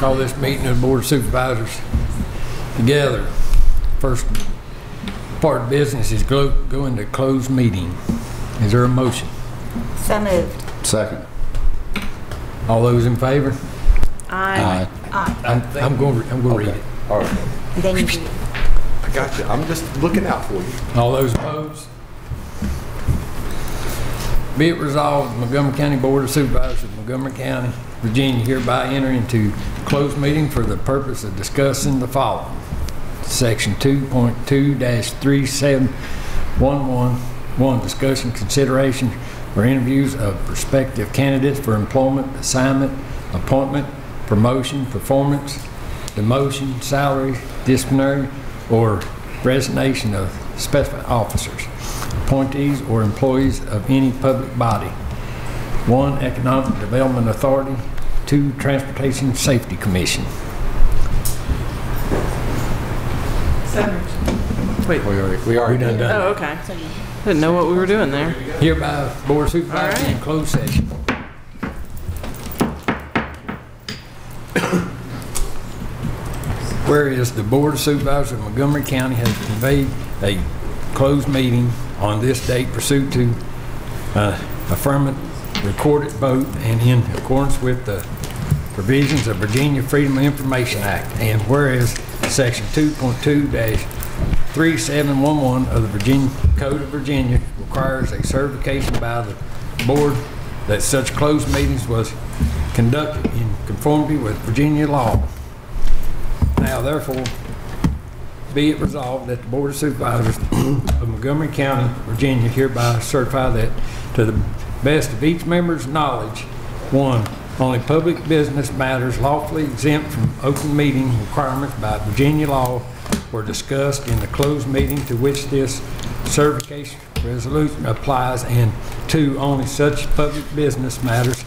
Call this meeting of the Board of Supervisors together. First part of business is go into closed meeting. Is there a motion? So moved. Second. All those in favor? Aye. Aye. I'm going to read it. All right. Then you do. I got you. I'm just looking out for you. All those opposed? Be it resolved, the Montgomery County Board of Supervisors of Montgomery County, Virginia hereby enter into closed meeting for the purpose of discussing the following. Section 2.2-3711, discussion consideration for interviews of prospective candidates for employment, assignment, appointment, promotion, performance, demotion, salary, disciplinary, or resignation of specified officers, appointees, or employees of any public body. 1, Economic Development Authority. 2, Transportation Safety Commission. Wait. We already done. Oh, okay. Didn't know what we were doing there. Hereby, Board of Supervisors All right. in closed session. Whereas the Board of Supervisors of Montgomery County has convened a closed meeting on this date pursuant to affirmative recorded vote and in accordance with the provisions of Virginia Freedom of Information Act, and whereas Section 2.2-3711 of the Virginia Code of Virginia requires a certification by the board that such closed meetings was conducted in conformity with Virginia law. Now, therefore, be it resolved that the Board of Supervisors of Montgomery County, Virginia, hereby certify that to the best of each member's knowledge, 1, only public business matters lawfully exempt from open meeting requirements by Virginia law were discussed in the closed meeting to which this certification resolution applies, and 2, only such public business matters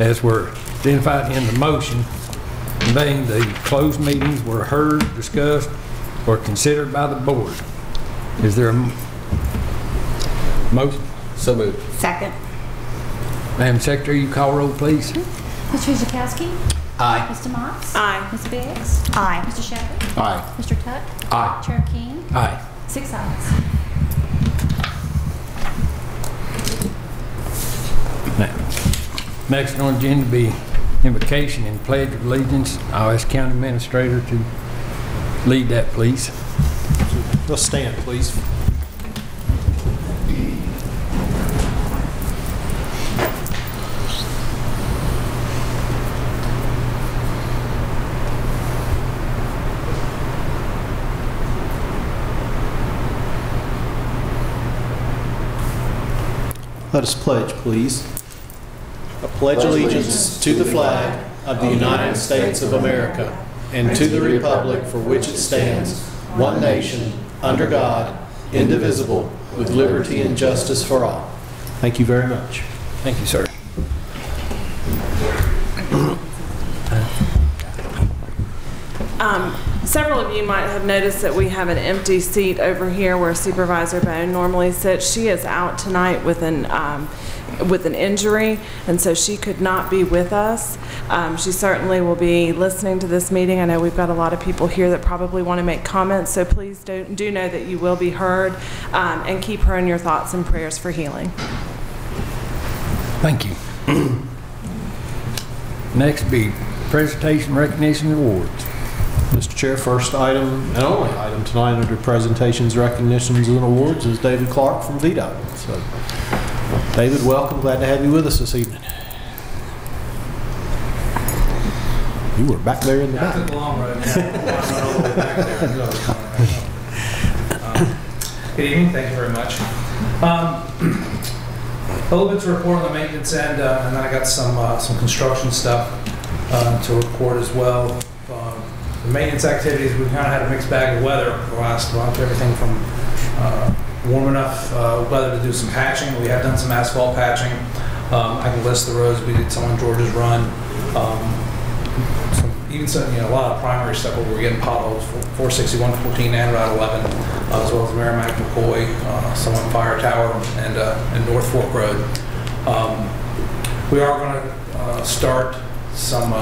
as were identified in the motion conveying the closed meetings were heard, discussed, or considered by the board. Is there a motion? So moved. Second. Madam Secretary, you call roll, please. Mr. Zakowski? Aye. Mr. Motts? Aye. Ms. Biggs? Aye. Mr. Shepherd? Aye. Mr. Tuck? Aye. Chair King? Aye. 6 ayes. Now, next on the agenda will be invocation and pledge of allegiance. I'll ask County Administrator to lead that, please. Let's stand, please. Let us pledge, please. I pledge allegiance to the flag of the United States of America and to the republic for which it stands, one nation, under God, indivisible, with liberty and justice for all. Thank you very much. Thank you, sir. Several of you might have noticed that we have an empty seat over here where Supervisor Bone normally sits. She is out tonight with an injury, and so she could not be with us. She certainly will be listening to this meeting. I know we've got a lot of people here that probably want to make comments, so please do know that you will be heard, and keep her in your thoughts and prayers for healing. Thank you. Next will be presentation, recognition, and awards. Mr. Chair, first item and only item tonight under presentations, recognitions, and awards is David Clark from VDOT. So, David, welcome. Glad to have you with us this evening. You were back there in the back. Took a long road. Good evening. Thank you very much. A little bit to report on the maintenance end, and then I got some construction stuff to report as well. The maintenance activities, we've kind of had a mixed bag of weather the last month. Everything from warm enough weather to do some patching. We have done some asphalt patching. I can list the roads. We did some on George's Run. A lot of primary stuff where we're getting potholes, 461, 14, and Route 11, as well as Merrimack, McCoy, some on Fire Tower, and North Fork Road. We are going to start some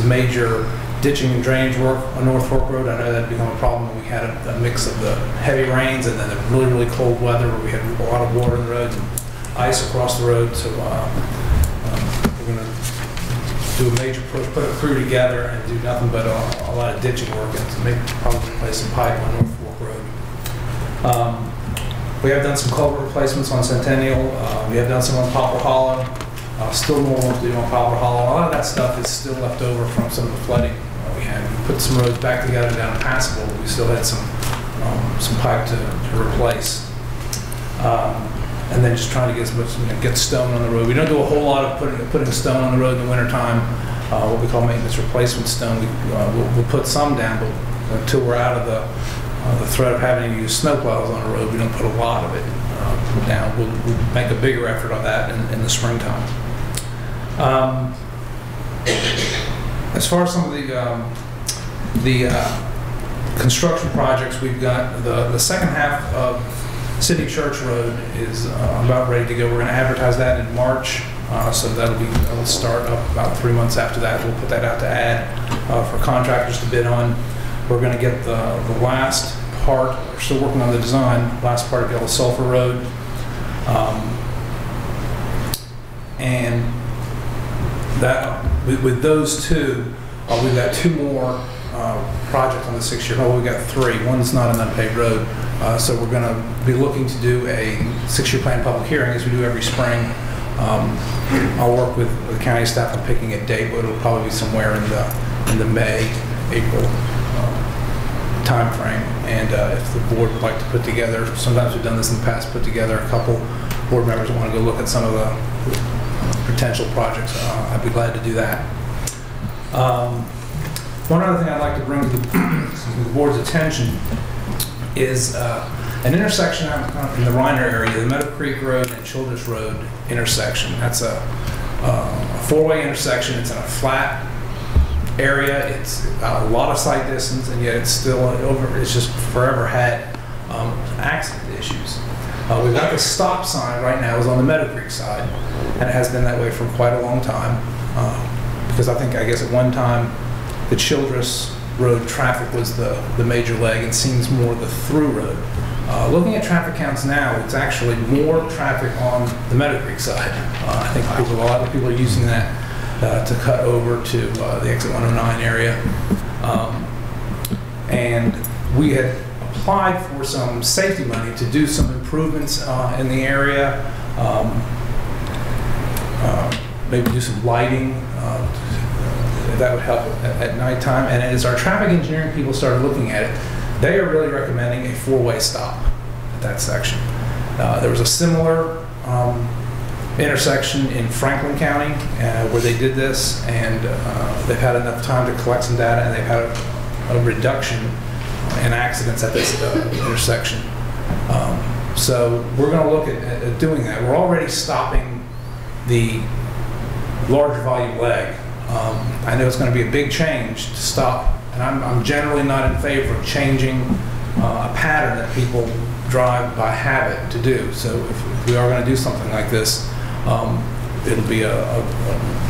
major ditching and drainage work on North Fork Road. I know that had become a problem when we had a mix of the heavy rains and then the really, really cold weather where we had a lot of water in the roads and ice across the road. So we're going to do a major push, put a crew together and do nothing but a lot of ditching work and to maybe probably replace some pipe on North Fork Road. We have done some culvert replacements on Centennial. We have done some on Poplar Hollow. Still more work to do on Poplar Hollow. A lot of that stuff is still left over from some of the flooding we had. We put some roads back together down in Passable. We still had some pipe to replace. And then just trying to get as much, get stone on the road. We don't do a whole lot of putting stone on the road in the wintertime, what we call maintenance replacement stone. We'll put some down, but until we're out of the threat of having to use snowplows on the road, we don't put a lot of it down. We'll make a bigger effort on that in the springtime. As far as some of the construction projects, we've got the second half of City Church Road is about ready to go. We're going to advertise that in March, so that'll start up about 3 months after that. We'll put that out to ad for contractors to bid on. We're going to get the last part. We're still working on the design. Last part of Yellow Sulphur Road, and that with those two, we've got 2 more projects on the 6-year. Oh, we've got 3. One's not an unpaved road. So we're going to be looking to do a 6-year plan public hearing as we do every spring. I'll work with the county staff on picking a date, but it'll probably be somewhere in the May, April time frame. And if the board would like to put together, sometimes we've done this in the past, put together a couple board members who want to go look at some of the potential projects, I'd be glad to do that. One other thing I'd like to bring to the board's attention is an intersection out in the Reiner area, the Meadow Creek Road and Childress Road intersection. That's a 4-way intersection. It's in a flat area. It's a lot of sight distance, and yet it's still it's just forever had accident issues. We've got the stop sign right now is on the Meadow Creek side, and it has been that way for quite a long time. Because I guess at one time the Childress Road traffic was the major leg and seems more the through road. Looking at traffic counts now, it's actually more traffic on the Meadow Creek side. I think a lot of people are using that to cut over to the exit 109 area. And we had applied for some safety money to do some improvements in the area, maybe do some lighting. That would help at nighttime. And as our traffic engineering people started looking at it, they are really recommending a 4-way stop at that section. There was a similar intersection in Franklin County where they did this, and they've had enough time to collect some data, and they've had a reduction in accidents at this intersection. So we're going to look at doing that. We're already stopping the larger volume leg. I know it's going to be a big change to stop, and I'm generally not in favor of changing a pattern that people drive by habit to do. So if we are going to do something like this, it'll be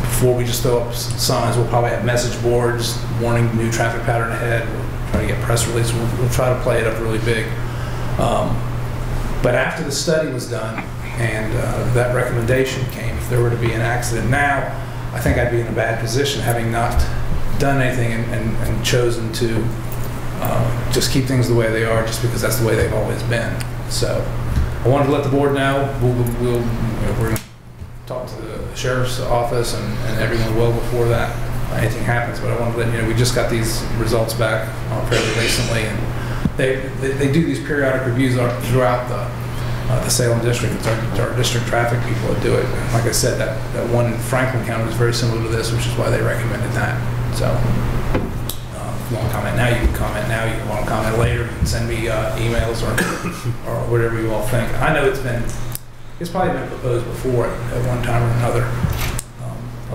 before we just throw up signs, we'll probably have message boards warning new traffic pattern ahead. We'll try to get press releases. We'll try to play it up really big. But after the study was done and that recommendation came, if there were to be an accident now, I think I'd be in a bad position having not done anything and chosen to just keep things the way they are just because that's the way they've always been. So I wanted to let the board know. We're going to talk to the sheriff's office and everyone well before that anything happens, but I wanted to let you know we just got these results back fairly recently, and they do these periodic reviews throughout the Salem district. It's our district traffic people that do it. And like I said, that one in Franklin County was very similar to this, which is why they recommended that. So if you want to comment now, you can comment now. You want to comment later, you can send me emails or whatever you all think. I know it's probably been proposed before at one time or another.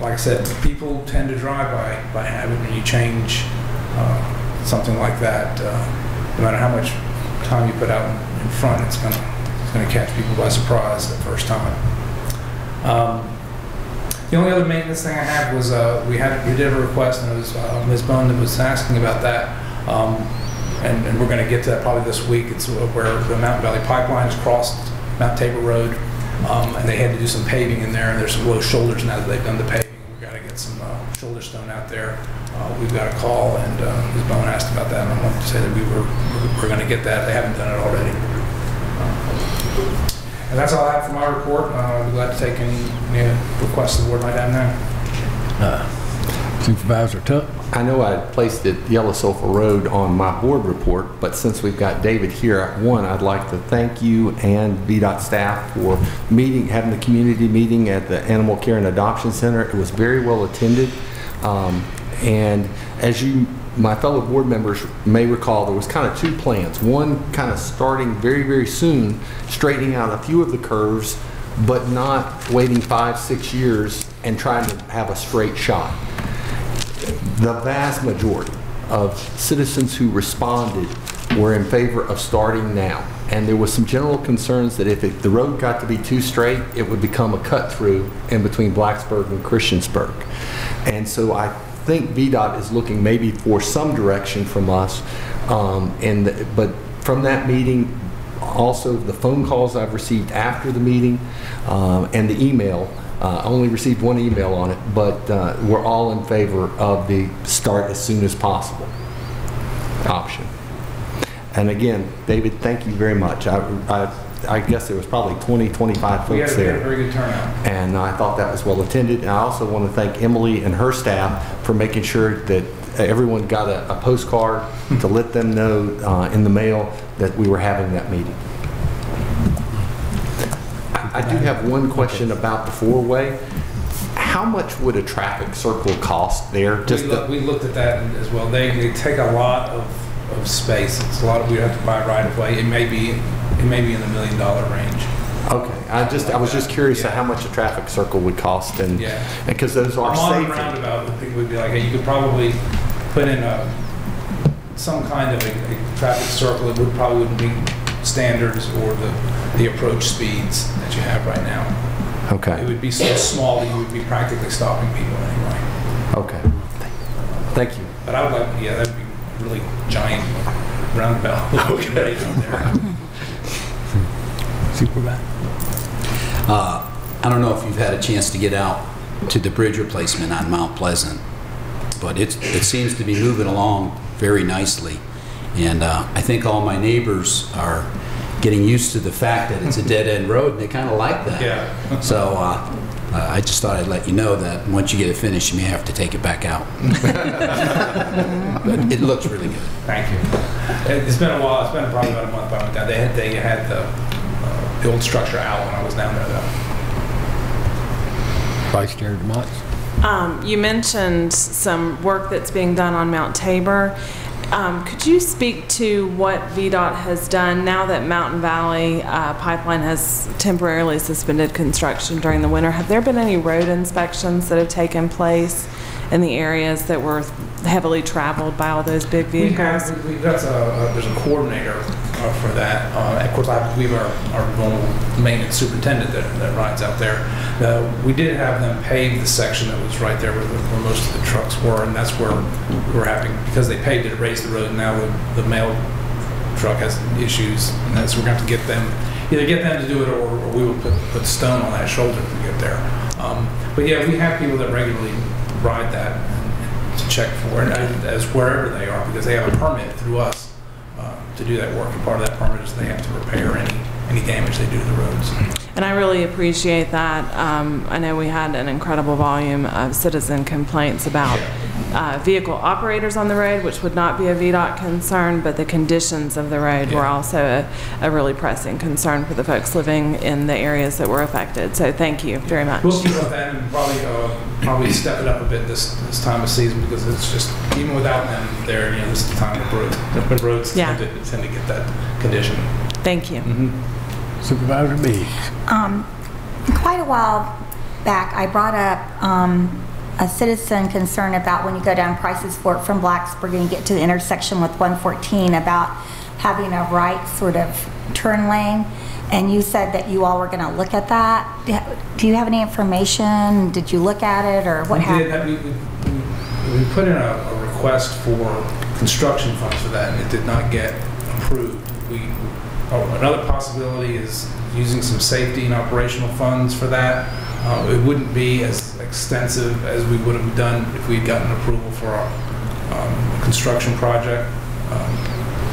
Like I said, people tend to drive by habit. When you change something like that, no matter how much time you put out in front, it's going to catch people by surprise the first time. The only other maintenance thing I had was we did have a request, and it was Ms. Bone that was asking about that. And we're going to get to that probably this week. It's where the Mountain Valley Pipeline has crossed Mount Tabor Road, and they had to do some paving in there, and there's some low shoulders now that they've done the paving. We've got to get some shoulder stone out there. We've got a call, and Ms. Bone asked about that, and I wanted to say that we're going to get that. They haven't done it already. And that's all I have for my report. I'd be glad to take any requests the board might have now. Supervisor Tuck. I know I placed it Yellow Sulphur Road on my board report, but since we've got David here, one, I'd like to thank you and VDOT staff for having the community meeting at the Animal Care and Adoption Center. It was very well attended. And as my fellow board members may recall, there was kind of two plans. One kind of starting very, very soon, straightening out a few of the curves, but not waiting 5-6 years and trying to have a straight shot. The vast majority of citizens who responded were in favor of starting now. And there was some general concerns that if the road got to be too straight, it would become a cut through in between Blacksburg and Christiansburg. And so I think VDOT is looking maybe for some direction from us. But from that meeting, also the phone calls I've received after the meeting and the email, I only received one email on it, but we're all in favor of the start as soon as possible option. And again, David, thank you very much. I guess there was probably 20, 25 folks there. We had a very good turnout. And I thought that was well attended. And I also want to thank Emily and her staff for making sure that everyone got a postcard to let them know in the mail that we were having that meeting. I do have one question about the four-way. How much would a traffic circle cost there? We looked at that as well. They take a lot of space. It's a lot of, we have to buy right of way. It may be in the $1 million range. Okay, I was just curious how much a traffic circle would cost, and because those are modern safety. Roundabout, I think would be like you could probably put in some kind of a traffic circle. It probably wouldn't be standards or the approach speeds that you have right now. Okay. It would be so small that you would be practically stopping people anyway. Okay. Thank you. But I would like, that'd be really giant roundabout. Okay. Supervisor. I don't know if you've had a chance to get out to the bridge replacement on Mount Pleasant, but it seems to be moving along very nicely. And I think all my neighbors are getting used to the fact that it's a dead-end road, and they kind of like that. Yeah. So I just thought I'd let you know that once you get it finished, you may have to take it back out. But it looks really good. Thank you. It's been a while. It's been probably about a month I went down. They had the old structure out when I was down there, though. Vice Chair DeMott. You mentioned some work that's being done on Mount Tabor. Could you speak to what VDOT has done now that Mountain Valley Pipeline has temporarily suspended construction during the winter? Have there been any road inspections that have taken place in the areas that were heavily traveled by all those big vehicles? There's a coordinator for that. Of course, I believe our normal maintenance superintendent that rides out there. We did have them pave the section that was right there where most of the trucks were, and that's where we're having, because they paved it, it raised the road, and now the mail truck has issues, and that's, we're going to have to either get them to do it, or we will put stone on that shoulder to get there. But yeah, we have people that regularly ride that to check for it, as wherever they are, because they have a permit through us to do that work, and part of that permit is they have to repair any damage they do to the roads. And I really appreciate that. I know we had an incredible volume of citizen complaints about vehicle operators on the road, which would not be a VDOT concern, but the conditions of the road were also a really pressing concern for the folks living in the areas that were affected. So thank you very much. We'll keep up that and probably step it up a bit this time of season, because it's just, even without them there, this is the time of roads tend to get that condition. Thank you. Supervisor B. Quite a while back, I brought up a citizen concern about when you go down Prices Fork from Blacksburg and you get to the intersection with 114, about having a right sort of turn lane, and you said that you all were going to look at that. Do you have any information? Did you look at it, or what happened? We put in a request for construction funds for that, and it did not get approved. Another possibility is using some safety and operational funds for that. It wouldn't be as extensive as we would have done if we'd gotten approval for a construction project.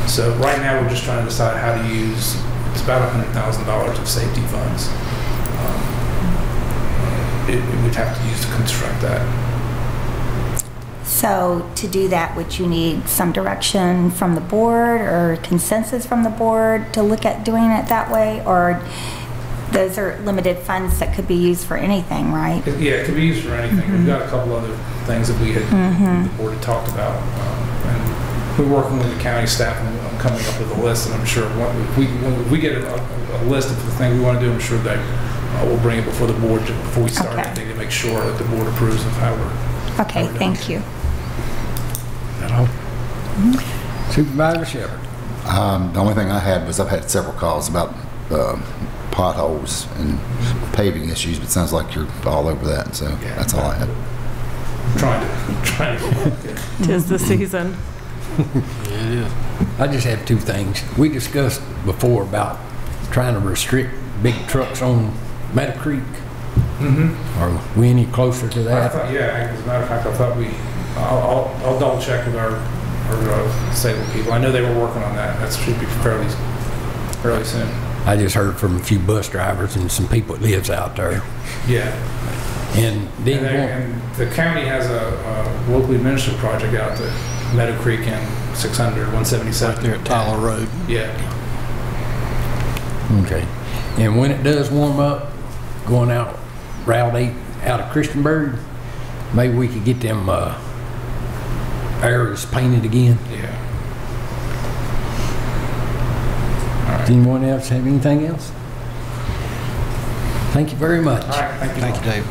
So right now we're just trying to decide how to use, it's about $100,000 of safety funds. We'd have to use to construct that. So to do that, would you need some direction from the board or consensus from the board to look at doing it that way? Or those are limited funds that could be used for anything, right? Yeah, it could be used for anything. We've got a couple other things that we had, the board had talked about. And we're working with the county staff on coming up with a list, and I'm sure if we get a list of the things we want to do, I'm sure that we'll bring it before the board before we start anything to make sure that the board approves of how we're. Okay, thank you. Supervisor Shepherd. The only thing I had was I've had several calls about potholes and paving issues, but it sounds like you're all over that, so that's all I had. Trying to. 'Tis the season. I just have two things. We discussed before about trying to restrict big trucks on Meadow Creek. Are we any closer to that? As a matter of fact, I thought I'll double check with our stable people. I know they were working on that. That should be fairly soon. I just heard from a few bus drivers and some people that lives out there. Yeah. And the county has a locally administered project out at Meadow Creek and 600, 177. Right there at Tyler Road. Yeah. Okay. And when it does warm up, going out Route 8 out of Christiansburg, maybe we could get them areas painted again. Yeah. Does anyone else have anything else? Thank you very much. All right. Thank you. Thank you, Dave.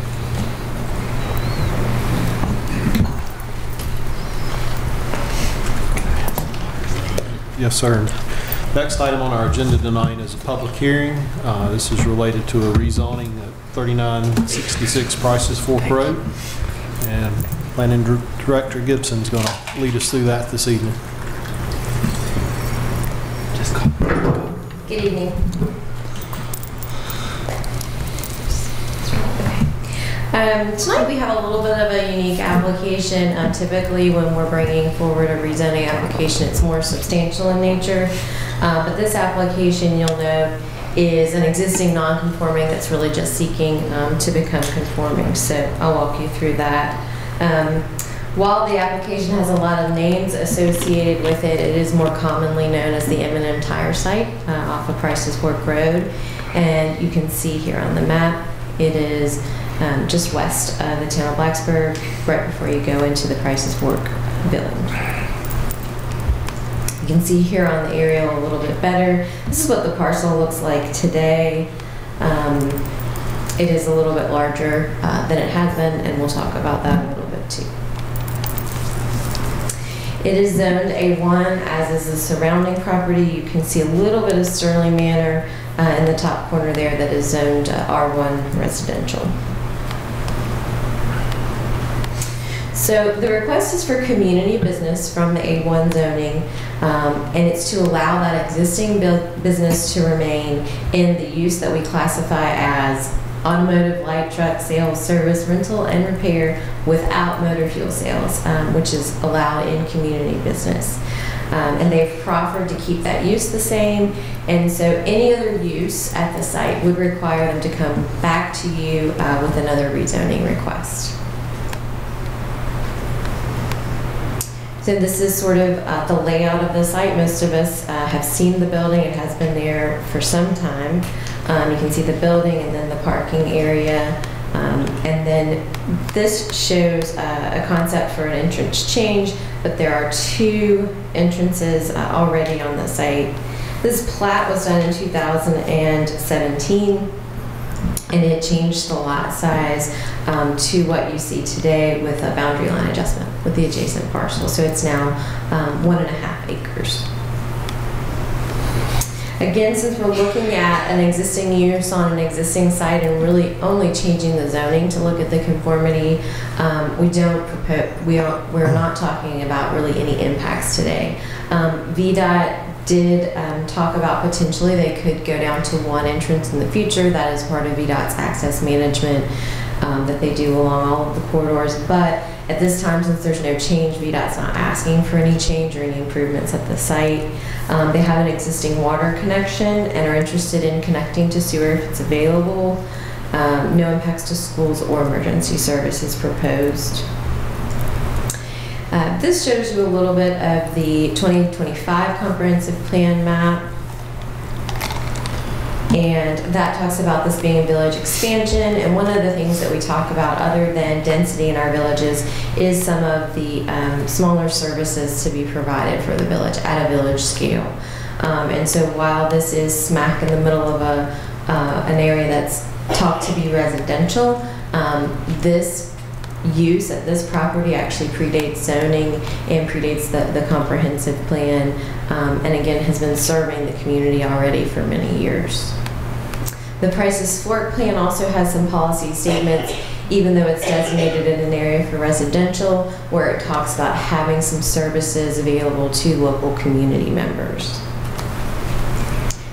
Yes, sir. Next item on our agenda tonight is a public hearing. This is related to a rezoning at 3966 Prices Fork Road. And Planning Director Gibson's going to lead us through that this evening. Good evening. Tonight we have a little bit of a unique application. Typically when we're bringing forward a rezoning application, it's more substantial in nature. But this application, you'll know, is an existing non-conforming that's really just seeking to become conforming. So I'll walk you through that. While the application has a lot of names associated with it, it is more commonly known as the M&M Tire Site off of Prices Fork Road. And you can see here on the map, it is just west of the town of Blacksburg, right before you go into the Prices Fork village. You can see here on the aerial a little bit better. This is what the parcel looks like today. It is a little bit larger than it has been, and we'll talk about that a little bit too. It is zoned A1, as is the surrounding property. You can see a little bit of Sterling Manor in the top corner there that is zoned R1 residential. So the request is for community business from the A1 zoning, and it's to allow that existing business to remain in the use that we classify as automotive, light truck sales, service, rental, and repair without motor fuel sales, which is allowed in community business. And they've proffered to keep that use the same, and so any other use at the site would require them to come back to you with another rezoning request. So this is sort of the layout of the site. Most of us have seen the building. It has been there for some time. You can see the building and then the parking area. And then this shows a concept for an entrance change, but there are two entrances already on the site. This plat was done in 2017. And it changed the lot size to what you see today with a boundary line adjustment with the adjacent parcel. So it's now 1.5 acres. Again, since we're looking at an existing use on an existing site and really only changing the zoning to look at the conformity, we're not talking about really any impacts today. VDOT did talk about potentially they could go down to one entrance in the future. That is part of VDOT's access management that they do along all of the corridors. But at this time, since there's no change, VDOT's not asking for any change or any improvements at the site. They have an existing water connection and are interested in connecting to sewer if it's available. No impacts to schools or emergency services proposed. This shows you a little bit of the 2025 comprehensive plan map. And that talks about this being a village expansion. And one of the things that we talk about other than density in our villages is some of the smaller services to be provided for the village at a village scale. And so while this is smack in the middle of an area that's talked to be residential, this use at this property actually predates zoning and predates the comprehensive plan, and again has been serving the community already for many years. The Price's Fork plan also has some policy statements, even though it's designated in an area for residential, where it talks about having some services available to local community members.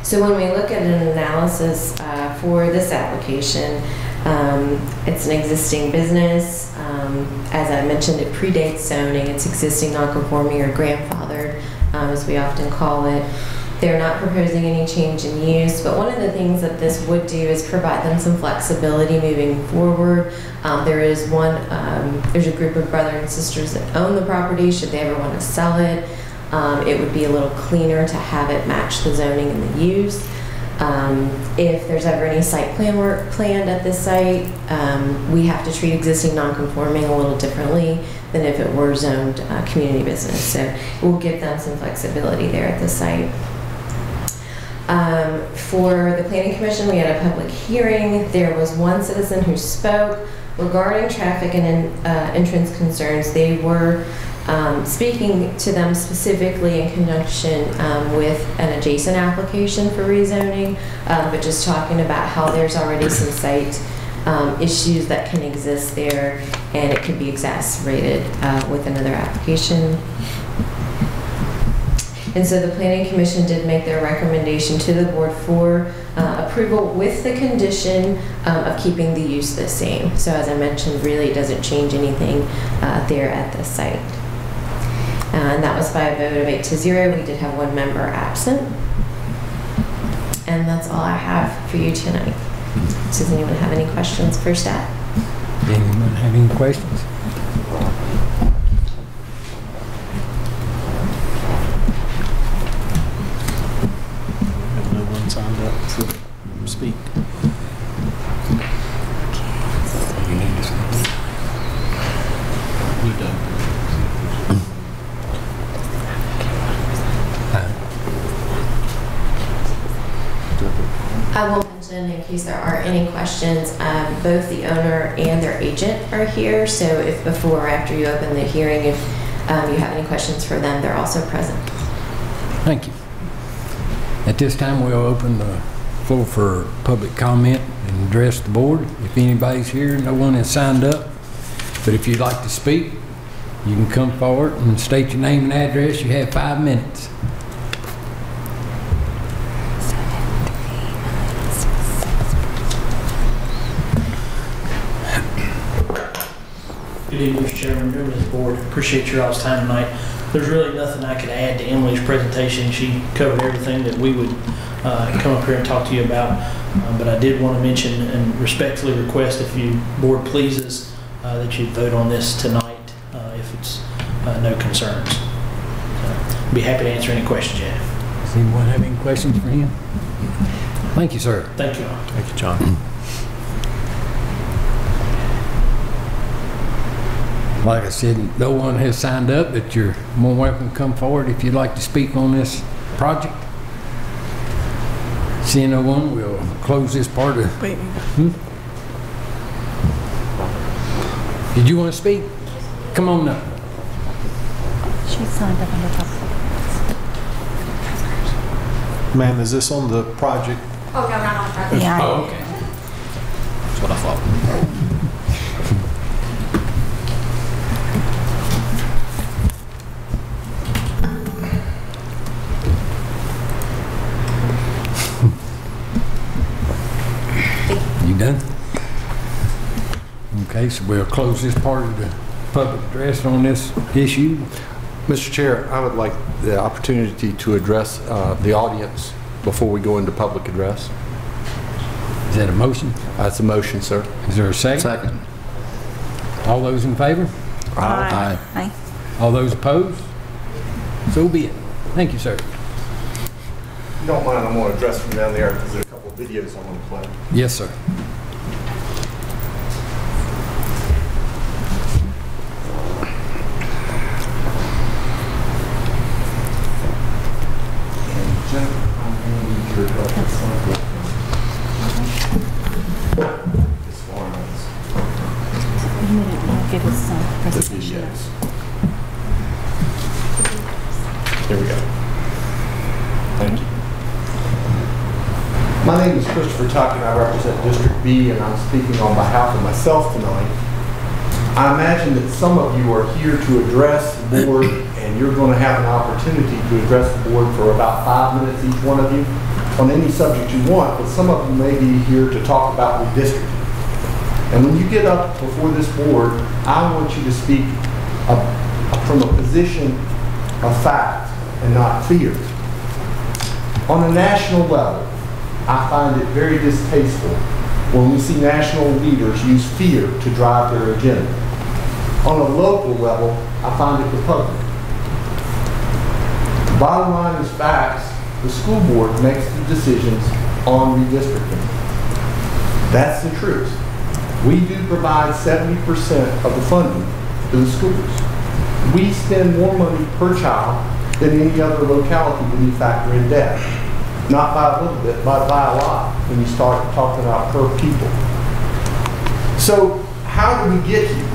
So when we look at an analysis for this application, it's an existing business. As I mentioned, it predates zoning. It's existing non-conforming or grandfathered, as we often call it. They're not proposing any change in use, but one of the things that this would do is provide them some flexibility moving forward. There's a group of brothers and sisters that own the property. Should they ever want to sell it, it would be a little cleaner to have it match the zoning and the use. If there's ever any site plan work planned at this site, we have to treat existing non-conforming a little differently than if it were zoned community business. So it will give them some flexibility there at the site. For the Planning Commission, we had a public hearing. There was one citizen who spoke regarding traffic and entrance concerns. They were speaking to them specifically in conjunction with an adjacent application for rezoning, but just talking about how there's already some site issues that can exist there, and it could be exacerbated with another application. And so the Planning Commission did make their recommendation to the board for approval with the condition of keeping the use the same. So as I mentioned, really doesn't change anything there at the site. And that was by a vote of 8-0. We did have one member absent. And that's all I have for you tonight. Does anyone have any questions for staff? Anyone have any questions? Have no one signed up to speak. You don't. I will mention, in case there are any questions, both the owner and their agent are here. So if before or after you open the hearing, if you have any questions for them, they're also present. Thank you. At this time, we'll open the floor for public comment and address the board. If anybody's here, no one has signed up. But if you'd like to speak, you can come forward and state your name and address. You have 5 minutes. Good evening, Mr. Chairman, members of the board. Appreciate your all's time tonight. There's really nothing I could add to Emily's presentation. She covered everything that we would come up here and talk to you about. But I did want to mention and respectfully request, if you board pleases, that you vote on this tonight if it's no concerns. Be happy to answer any questions you have. Does anyone have any questions for him? Thank you, sir. Thank you all. Thank you, John. Like I said, no one has signed up, but you're more welcome to come forward if you'd like to speak on this project. Seeing no one, we'll close this part of... Wait. Did you want to speak? Come on up. She signed up under public. Ma'am, is this on the project? Oh, no, not on Friday. Yeah. Oh, okay. That's what I thought. You done? Okay, so we'll close this part of the public address on this issue. Mr. Chair, I would like the opportunity to address the audience before we go into public address. Is that a motion? That's a motion, sir. Is there a second? Second. All those in favor? Aye. All those opposed? So be it. Thank you, sir. If you don't mind, I'm going to address from down there because there's a couple of videos I want to play. Yes, sir. Give us some The presentation. videos. Here we go. Thank you. My name is Christopher Tuck and I represent District B, and I'm speaking on behalf of myself tonight. I imagine that some of you are here to address the board, and you're going to have an opportunity to address the board for about 5 minutes, each one of you, on any subject you want, but some of you may be here to talk about redistricting. And when you get up before this board, I want you to speak from a position of fact and not fear. On a national level, I find it very distasteful when we see national leaders use fear to drive their agenda. On a local level, I find it repugnant. Bottom line is facts. The school board makes the decisions on redistricting. That's the truth. We do provide 70% of the funding to the schools. We spend more money per child than any other locality when you factor in debt. Not by a little bit, but by a lot when you start talking about per pupil. So how do we get here?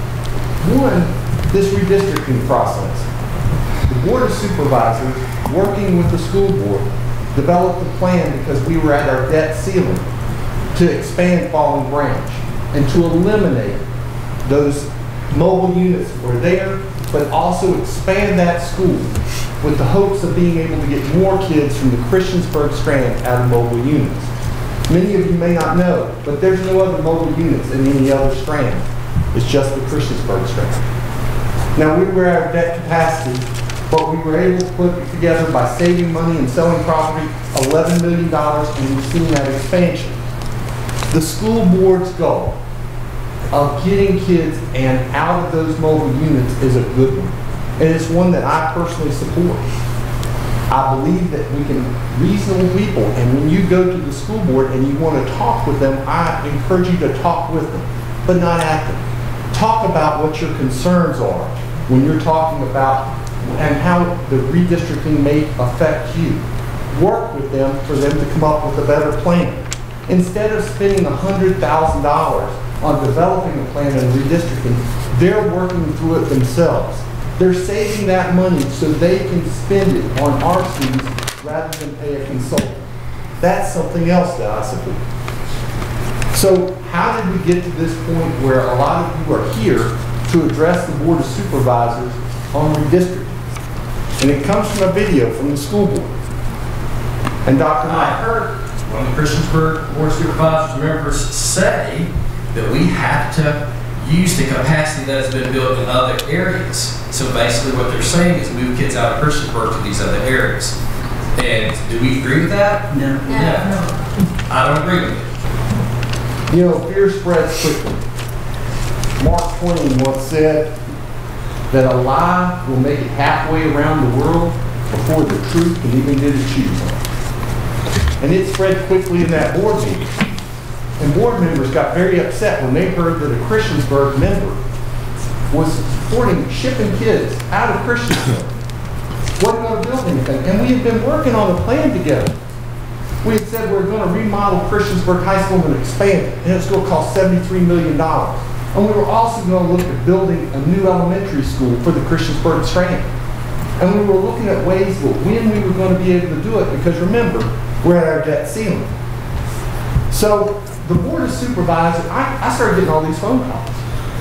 One, this redistricting process. The Board of Supervisors, working with the school board, developed a plan because we were at our debt ceiling to expand Falling Branch and to eliminate those mobile units that were there, but also expand that school with the hopes of being able to get more kids from the Christiansburg strand out of mobile units. Many of you may not know, but there's no other mobile units in any other strand. It's just the Christiansburg strand. Now, we were at our debt capacity, but we were able to put it together by saving money and selling property, $11 million, and we've seen that expansion. The school board's goal of getting kids and out of those mobile units is a good one. And it's one that I personally support. I believe that we can reasonable people, and when you go to the school board and you want to talk with them, I encourage you to talk with them, but not at them. Talk about what your concerns are when you're talking about and how the redistricting may affect you. Work with them for them to come up with a better plan. Instead of spending $100,000 on developing a plan and redistricting, they're working through it themselves. They're saving that money so they can spend it on our students rather than pay a consultant. That's something else that I support. So how did we get to this point where a lot of you are here to address the Board of Supervisors on redistricting? And it comes from a video from the school board. And Dr. I Knight. heard one of the Christiansburg Board of Supervisors members say that we have to use the capacity that has been built in other areas. So basically what they're saying is move kids out of Christiansburg to these other areas. And do we agree with that? No. I don't agree with it. You know, fear spreads quickly. Mark Twain once said that a lie will make it halfway around the world before the truth can even get its shoes on. And it spread quickly in that board meeting. And board members got very upset when they heard that a Christiansburg member was supporting shipping kids out of Christiansburg. Wasn't going to build anything. And we had been working on a plan together. We had said we were going to remodel Christiansburg High School and expand it. And it was going to cost $73 million. And we were also going to look at building a new elementary school for the Christiansburg strand. And we were looking at ways when we were going to be able to do it, because remember, we're at our debt ceiling. So the Board of Supervisors, I started getting all these phone calls.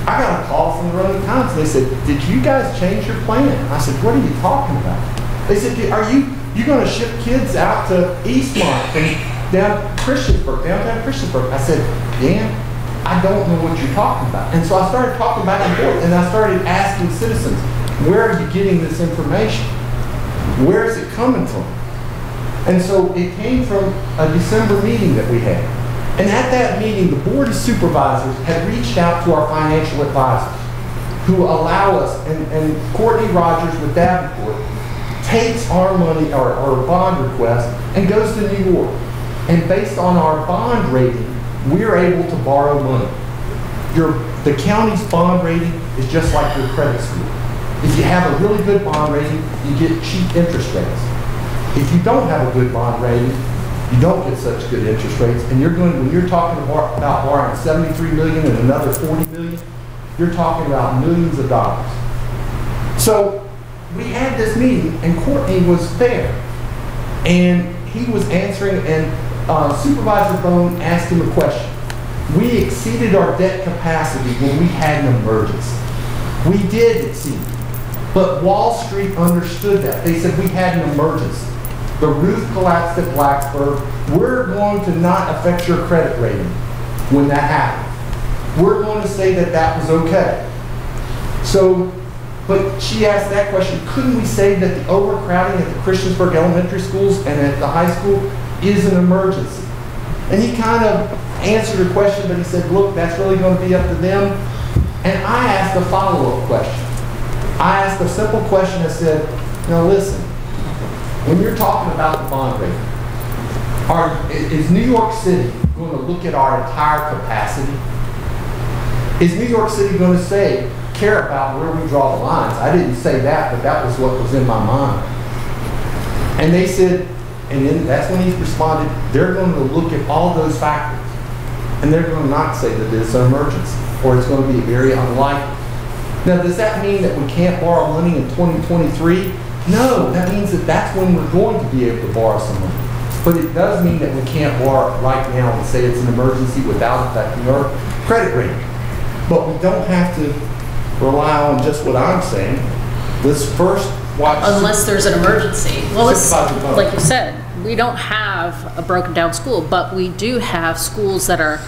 I got a call from the Roanoke Times. They said, "Did you guys change your plan?" I said, "What are you talking about?" They said, "Are you going to ship kids out to Eastmont and down Christiansburg, downtown Christiansburg?" I said, "Dan, I don't know what you're talking about." And so I started talking back and forth, and I started asking citizens, "Where are you getting this information? Where is it coming from?" And so it came from a December meeting that we had. And at that meeting, the Board of Supervisors had reached out to our financial advisors, who allow us, and Courtney Rogers with Davenport takes our money, our bond request, and goes to New York. And based on our bond rating, we're able to borrow money. The county's bond rating is just like your credit score. If you have a really good bond rating, you get cheap interest rates. If you don't have a good bond rating, you don't get such good interest rates, and when you're talking about borrowing $73 million and another $40 million, you're talking about millions of dollars. So we had this meeting, and Courtney was there, and he was answering, and Supervisor Bone asked him a question. We exceeded our debt capacity when we had an emergency. We did exceed, but Wall Street understood that. They said we had an emergency. The roof collapsed at Blacksburg. We're going to not affect your credit rating when that happens. We're going to say that that was okay. So, but she asked that question, couldn't we say that the overcrowding at the Christiansburg elementary schools and at the high school is an emergency? And he kind of answered her question, but he said, look, that's really going to be up to them. And I asked a follow-up question. I asked a simple question. I said, now listen, when you're talking about the bond rating, is New York City going to look at our entire capacity? Is New York City going to care about where we draw the lines? I didn't say that, but that was what was in my mind. And they said, and then that's when he responded, they're going to look at all those factors, and they're going to not say that it's an emergency, or it's going to be very unlikely. Now, does that mean that we can't borrow money in 2023? No, that means that that's when we're going to be able to borrow some money. But it does mean that we can't borrow right now and say it's an emergency without affecting our credit rating. But we don't have to rely on just what I'm saying. Let's first watch. Unless there's an emergency. Well, like you said, we don't have a broken down school, but we do have schools that are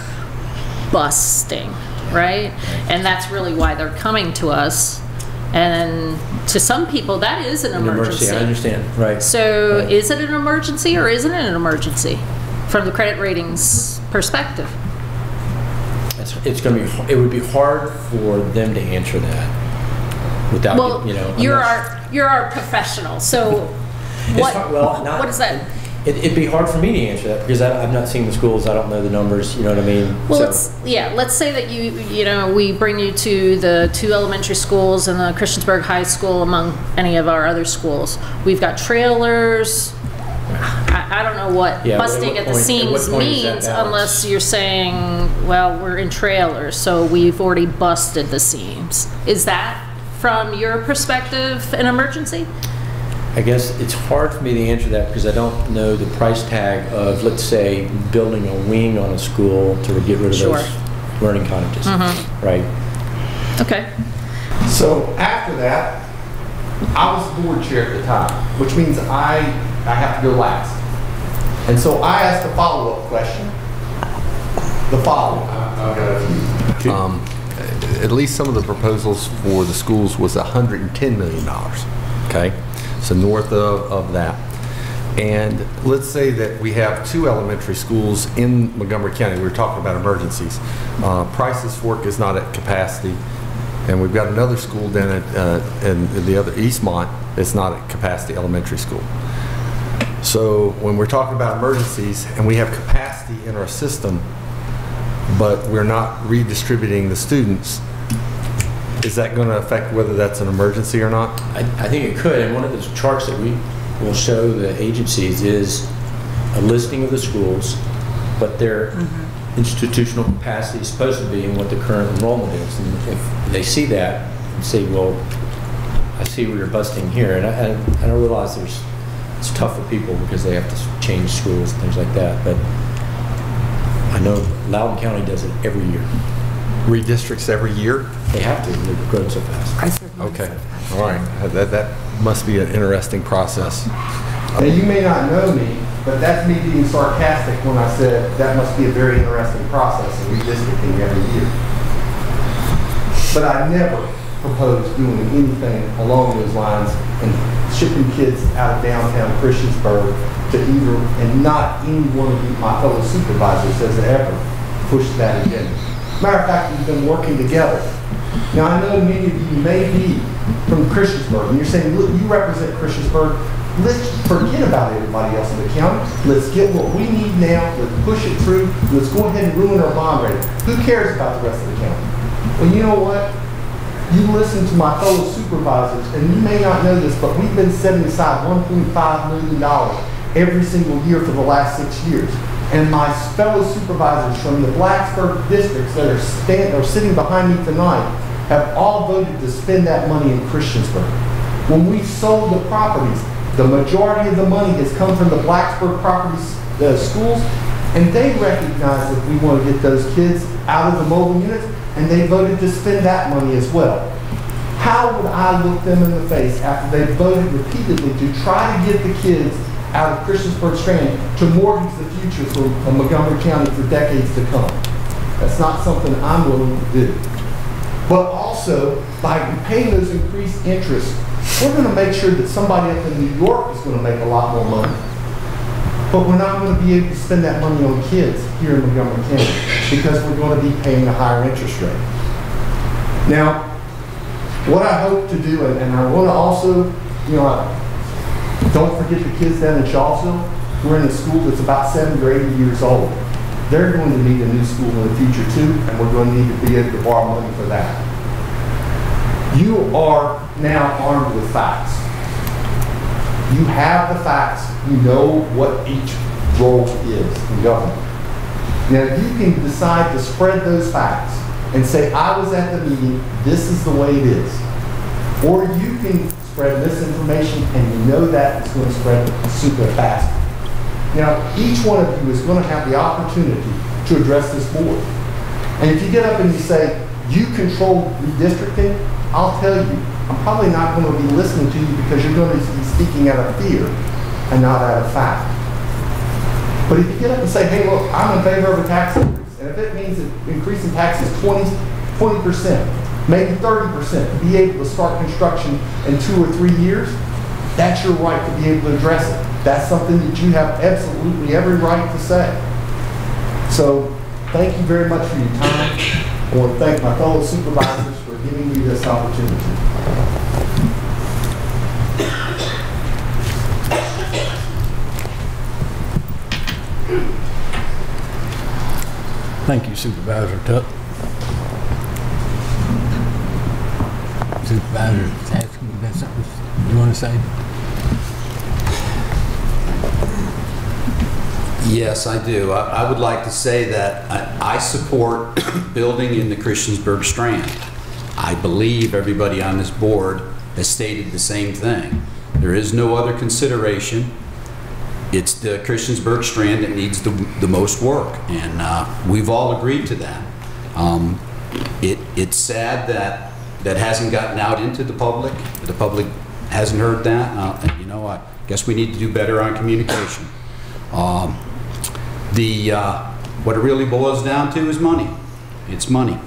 busting, right? And that's really why they're coming to us. And to some people, that is an emergency. I understand, right. So is it an emergency or isn't it an emergency from the credit ratings perspective? It's going to be. It would be hard for them to answer that without, well, you know. You're our professional. So what is that? It'd be hard for me to answer that because I've not seen the schools. I don't know the numbers. You know what I mean? Well, let's say that we bring you to the 2 elementary schools and the Christiansburg High School among any of our other schools. We've got trailers. I don't know what busting at the seams means unless you're saying, well, we're in trailers, so we've already busted the seams. Is that, from your perspective, an emergency? I guess it's hard for me to answer that because I don't know the price tag of, let's say, building a wing on a school to get rid of those learning cottages, right? Okay. So after that, I was the board chair at the time, which means I have to go last. And so I asked a follow-up question. The following. I've got a few. At least some of the proposals for the schools was $110 million. Okay? So north of that. And let's say that we have 2 elementary schools in Montgomery County. We were talking about emergencies. Price's Fork is not at capacity. And we've got another school down in the other Eastmont that's not at capacity elementary school. So when we're talking about emergencies and we have capacity in our system, but we're not redistributing the students, is that going to affect whether that's an emergency or not? I think it could. And one of the charts that we will show the agencies is a listing of the schools, what their institutional capacity is supposed to be and what the current enrollment is. And if they see that and say, well, I see where you're busting here, and I realize it's tough for people because they have to change schools and things like that, but I know Loudoun County does it every year. Redistricts every year? They have to, they're growing so fast. Okay, all right. That must be an interesting process. Now, you may not know me, but that's me being sarcastic when I said that must be a very interesting process of redistricting every year. But I never proposed doing anything along those lines and shipping kids out of downtown Christiansburg to either, and not any one of my fellow supervisors has ever pushed that agenda. Matter of fact, we've been working together. Now, I know many of you may be from Christiansburg, and you're saying, look, you represent Christiansburg. Let's forget about everybody else in the county. Let's get what we need now. Let's push it through. Let's go ahead and ruin our bond rating. Who cares about the rest of the county? Well, you know what? You listen to my fellow supervisors, and you may not know this, but we've been setting aside $1.5 million every single year for the last 6 years. And my fellow supervisors from the Blacksburg districts that are sitting behind me tonight have all voted to spend that money in Christiansburg. When we've sold the properties, the majority of the money has come from the Blacksburg properties, schools, and they recognize that we want to get those kids out of the mobile units, and they voted to spend that money as well. How would I look them in the face after they voted repeatedly to try to get the kids out of Christiansburg Strand to mortgage the future for Montgomery County for decades to come? That's not something I'm willing to do. But also, by paying those increased interests, we're going to make sure that somebody up in New York is going to make a lot more money. But we're not going to be able to spend that money on kids here in Montgomery County because we're going to be paying a higher interest rate. Now, what I hope to do, and I want to also, don't forget the kids down in Charlottesville who are in a school that's about 70 or 80 years old. They're going to need a new school in the future too, and we're going to need to be able to borrow money for that. You are now armed with facts. You have the facts. You know what each role is in government. Now, you can decide to spread those facts and say, I was at the meeting, this is the way it is. Or you can spread misinformation, and you know that it's going to spread super fast. Now, each one of you is going to have the opportunity to address this board. And if you get up and you say, you control redistricting, I'll tell you, I'm probably not going to be listening to you because you're going to be speaking out of fear and not out of fact. But if you get up and say, hey, look, I'm in favor of a tax increase, and if it means that increasing taxes 20%, maybe 30%, to be able to start construction in 2 or 3 years, that's your right to be able to address it. That's something that you have absolutely every right to say. So thank you very much for your time. I want to thank my fellow supervisors for giving me this opportunity. Thank you, Supervisor Tuck. Supervisor asking, you got something you want to say? Yes, I do. I would like to say that I support building in the Christiansburg Strand. I believe everybody on this board has stated the same thing. There is no other consideration. It's the Christiansburg Strand that needs the most work, and we've all agreed to that. It's sad that that hasn't gotten out into the public. The public hasn't heard that. I guess we need to do better on communication. What it really boils down to is money. It's money.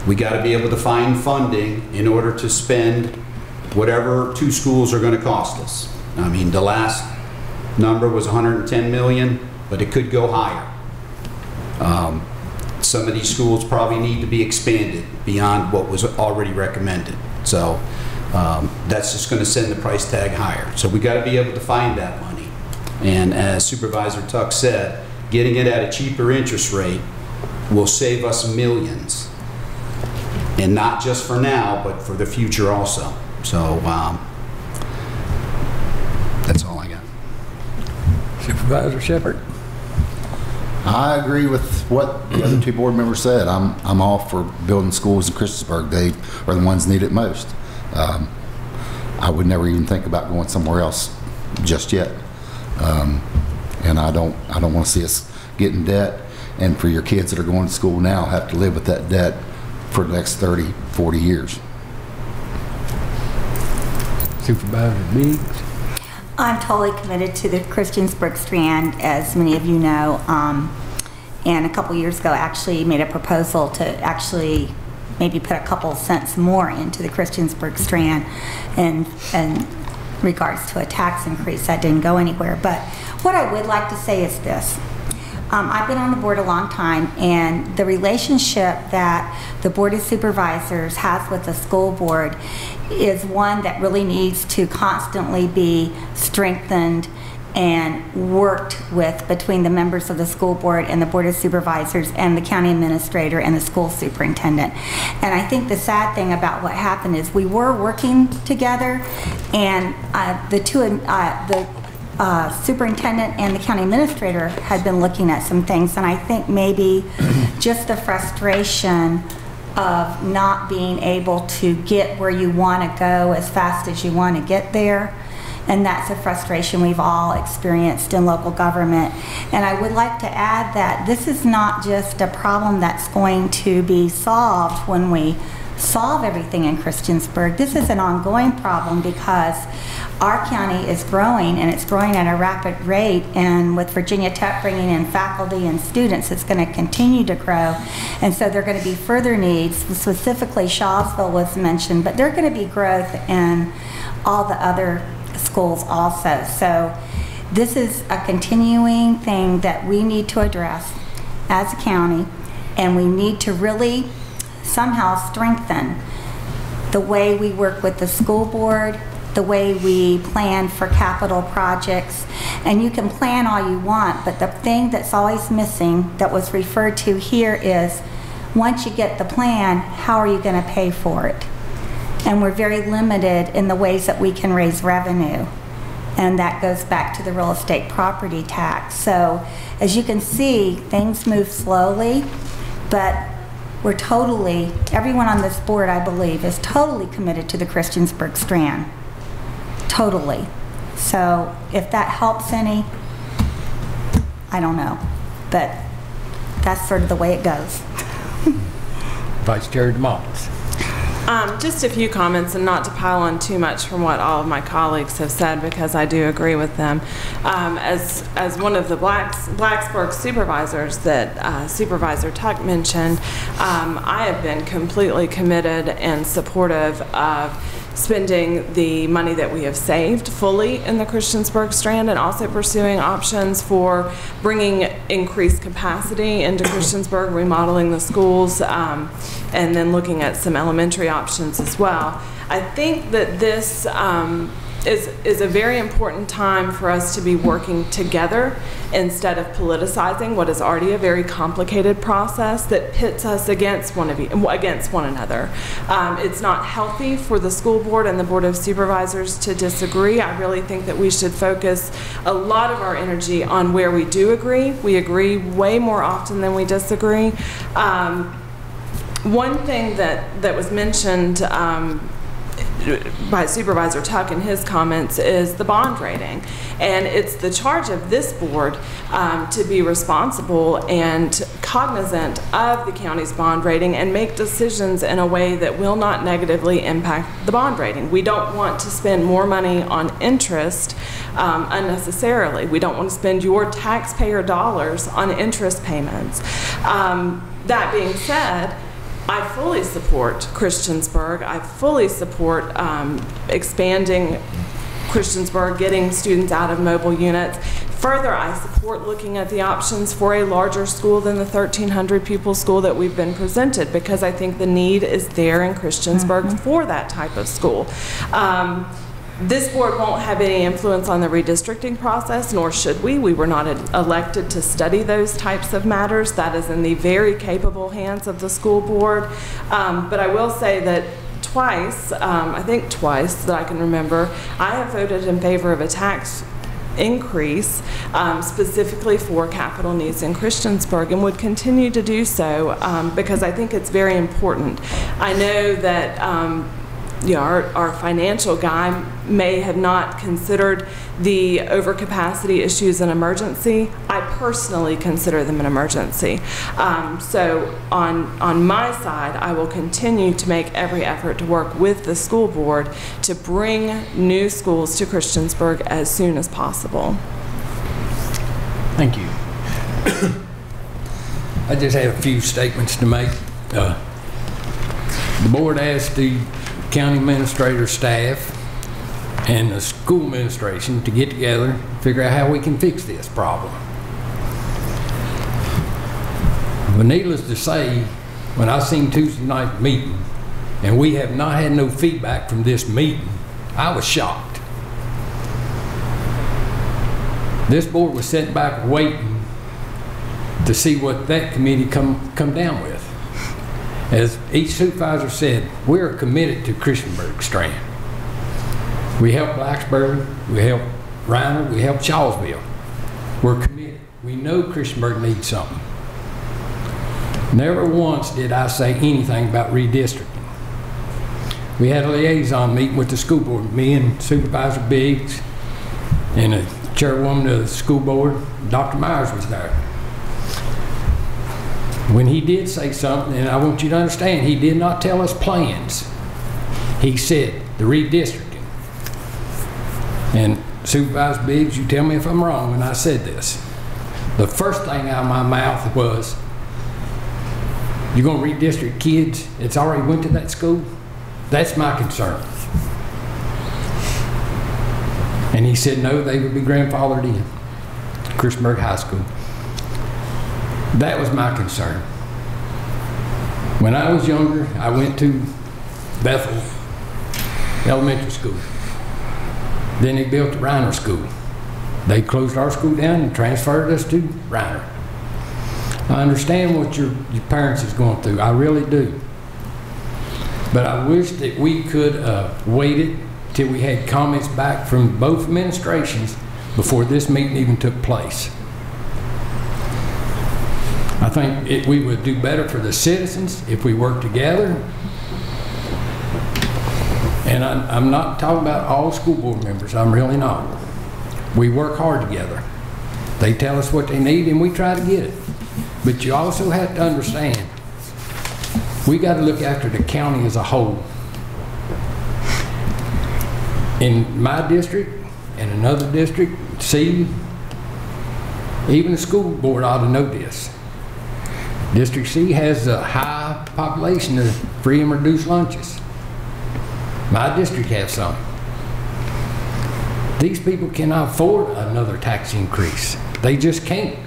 We got to be able to find funding in order to spend whatever 2 schools are going to cost us. I mean, the last number was 110 million, but it could go higher. Some of these schools probably need to be expanded beyond what was already recommended. So that's just going to send the price tag higher. So we got to be able to find that money. And as Supervisor Tuck said, getting it at a cheaper interest rate will save us millions. And not just for now, but for the future also. So that's all I got. Supervisor Shepherd. I agree with what the other 2 board members said. I'm all for building schools in Christiansburg. They are the ones need it most. I would never even think about going somewhere else just yet. And I don't want to see us get in debt, and for your kids that are going to school now have to live with that debt for the next 30, 40 years. Supervisor Biggs? I'm totally committed to the Christiansburg Strand, as many of you know. And a couple years ago, actually made a proposal to actually maybe put a couple cents more into the Christiansburg Strand in regards to a tax increase. That didn't go anywhere. But what I would like to say is this. I've been on the board a long time, and the relationship that the Board of Supervisors has with the school board is one that really needs to constantly be strengthened and worked with between the members of the school board and the Board of Supervisors and the county administrator and the school superintendent. And I think the sad thing about what happened is we were working together, and the superintendent and the county administrator had been looking at some things, and I think maybe just the frustration of not being able to get where you want to go as fast as you want to get there. And that's a frustration we've all experienced in local government. And I would like to add that this is not just a problem that's going to be solved when we solve everything in Christiansburg. This is an ongoing problem because our county is growing, and it's growing at a rapid rate, and with Virginia Tech bringing in faculty and students, it's going to continue to grow. And so there are going to be further needs. Specifically, Shawsville was mentioned, but there are going to be growth in all the other schools also. So this is a continuing thing that we need to address as a county, and we need to really somehow strengthen the way we work with the school board, the way we plan for capital projects. And you can plan all you want, but the thing that's always missing that was referred to here is once you get the plan, how are you going to pay for it? And we're very limited in the ways that we can raise revenue. And that goes back to the real estate property tax. So as you can see, things move slowly, but we're totally, everyone on this board, I believe, is totally committed to the Christiansburg Strand. Totally. So if that helps any, I don't know. But that's sort of the way it goes. Vice Chair DeMoss. Just a few comments, and not to pile on too much from what all of my colleagues have said, because I do agree with them. As one of the Blacksburg supervisors that Supervisor Tuck mentioned, I have been completely committed and supportive of spending the money that we have saved fully in the Christiansburg Strand, and also pursuing options for bringing increased capacity into Christiansburg, remodeling the schools, and then looking at some elementary options as well. I think that this is a very important time for us to be working together instead of politicizing what is already a very complicated process that pits us against one another. It's not healthy for the school board and the Board of Supervisors to disagree. I really think that we should focus a lot of our energy on where we do agree. We agree way more often than we disagree. One thing that was mentioned by Supervisor Tuck in his comments is the bond rating. And it's the charge of this board to be responsible and cognizant of the county's bond rating and make decisions in a way that will not negatively impact the bond rating. We don't want to spend more money on interest unnecessarily. We don't want to spend your taxpayer dollars on interest payments. That being said, I fully support Christiansburg. I fully support expanding Christiansburg, getting students out of mobile units. Further, I support looking at the options for a larger school than the 1,300 pupil school that we've been presented, because I think the need is there in Christiansburg for that type of school. This board won't have any influence on the redistricting process, nor should we. We were not elected to study those types of matters. That is in the very capable hands of the school board. But I will say that twice, I think twice that I can remember, I have voted in favor of a tax increase specifically for capital needs in Christiansburg, and would continue to do so because I think it's very important. I know that our financial guy may have not considered the overcapacity issues an emergency. I personally consider them an emergency. So on my side, I will continue to make every effort to work with the school board to bring new schools to Christiansburg as soon as possible. Thank you. I just have a few statements to make. The board asked the county administrator staff and the school administration to get together and figure out how we can fix this problem. But needless to say, when I seen Tuesday night meeting and we have not had no feedback from this meeting, I was shocked. This board was sitting back waiting to see what that committee come down with. As each supervisor said, we're committed to Christiansburg Strand. We help Blacksburg, we help Roanoke, we help Charlesville. We're committed. We know Christiansburg needs something. Never once did I say anything about redistricting. We had a liaison meeting with the school board, me and Supervisor Biggs and the chairwoman of the school board, Dr. Myers was there. When he did say something, and I want you to understand, he did not tell us plans. He said the redistricting. And Supervisor Biggs, you tell me if I'm wrong when I said this. The first thing out of my mouth was, you're going to redistrict kids that's already went to that school? That's my concern. And he said, no, they would be grandfathered in. Christiansburg High School. That was my concern. When I was younger, I went to Bethel Elementary School. Then they built the Reiner School. They closed our school down and transferred us to Reiner. I understand what your parents is going through. I really do. But I wish that we could waited till we had comments back from both administrations before this meeting even took place. I think we would do better for the citizens if we work together. And I'm not talking about all school board members. I'm really not. We work hard together. They tell us what they need and we try to get it. But you also have to understand, we got to look after the county as a whole. In my district and another district, C, even the school board ought to know this. District C has a high population of free and reduced lunches. My district has some. These people cannot afford another tax increase. They just can't.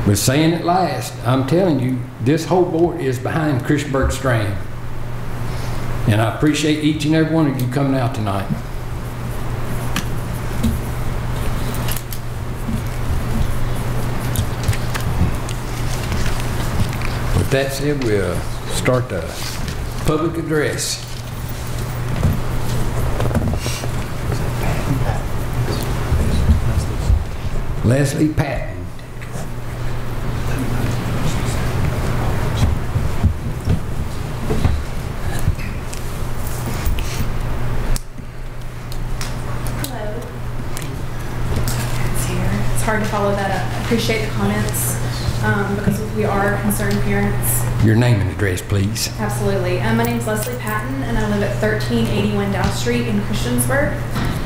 But saying it last, I'm telling you, this whole board is behind Christiansburg Strand. And I appreciate each and every one of you coming out tonight. With that said, we'll start the public address. Leslie Patton. Hard to follow that up. I appreciate the comments because we are concerned parents. Your name and address, please. Absolutely. My name is Leslie Patton and I live at 1381 Dow Street in Christiansburg.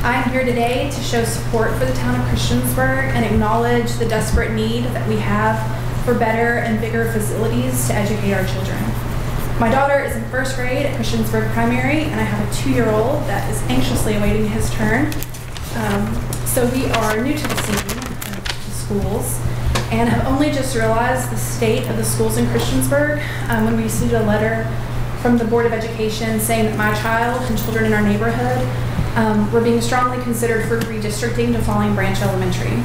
I'm here today to show support for the town of Christiansburg and acknowledge the desperate need that we have for better and bigger facilities to educate our children. My daughter is in first grade at Christiansburg Primary and I have a 2-year-old that is anxiously awaiting his turn. So we are new to the scene schools and have only just realized the state of the schools in Christiansburg when we received a letter from the Board of Education saying that my child and children in our neighborhood were being strongly considered for redistricting to Falling Branch Elementary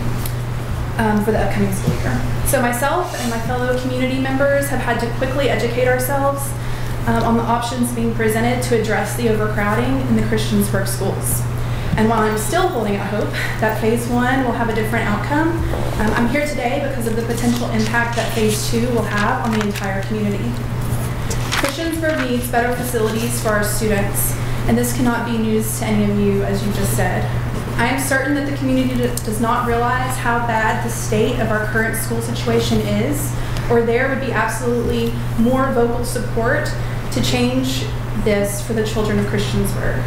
for the upcoming school year. So myself and my fellow community members have had to quickly educate ourselves on the options being presented to address the overcrowding in the Christiansburg schools. And while I'm still holding out hope that Phase 1 will have a different outcome, I'm here today because of the potential impact that Phase 2 will have on the entire community. Christiansburg needs better facilities for our students, and this cannot be news to any of you, as you just said. I am certain that the community does not realize how bad the state of our current school situation is, or there would be absolutely more vocal support to change this for the children of Christiansburg.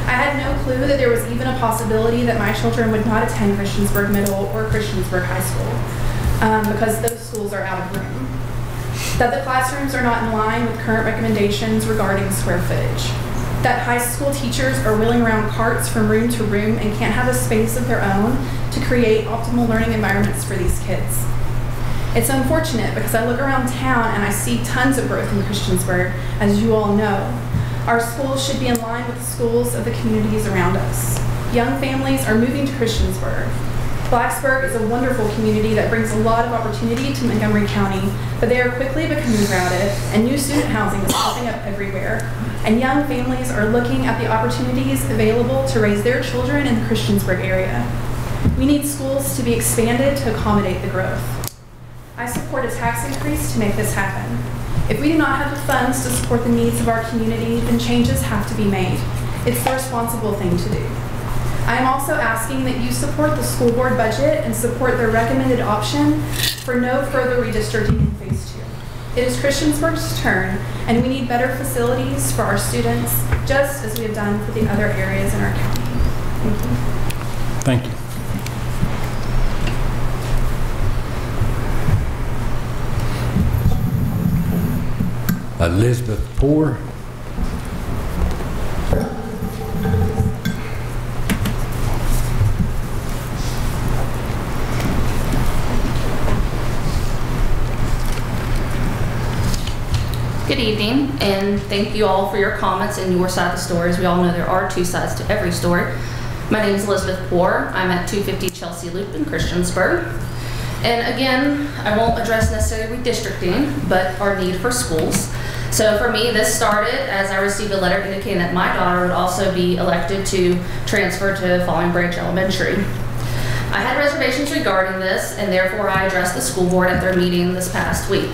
I had no clue that there was even a possibility that my children would not attend Christiansburg Middle or Christiansburg High School because those schools are out of room. That the classrooms are not in line with current recommendations regarding square footage. That high school teachers are wheeling around carts from room to room and can't have a space of their own to create optimal learning environments for these kids. It's unfortunate because I look around town and I see tons of growth in Christiansburg, as you all know. Our schools should be in line with the schools of the communities around us. Young families are moving to Christiansburg. Blacksburg is a wonderful community that brings a lot of opportunity to Montgomery County, but they are quickly becoming crowded, and new student housing is popping up everywhere. And young families are looking at the opportunities available to raise their children in the Christiansburg area. We need schools to be expanded to accommodate the growth. I support a tax increase to make this happen. If we do not have the funds to support the needs of our community, then changes have to be made. It's the responsible thing to do. I am also asking that you support the school board budget and support the recommended option for no further redistricting in phase 2. It is Christiansburg's turn, and we need better facilities for our students, just as we have done for the other areas in our county. Thank you. Thank you. Elizabeth Poor. Good evening, and thank you all for your comments and your side of the story. As we all know, there are two sides to every story. My name is Elizabeth Poor. I'm at 250 Chelsea Loop in Christiansburg. And again, I won't address necessarily redistricting, but our need for schools. So for me, this started as I received a letter indicating that my daughter would also be elected to transfer to Falling Branch Elementary. I had reservations regarding this, and therefore I addressed the school board at their meeting this past week.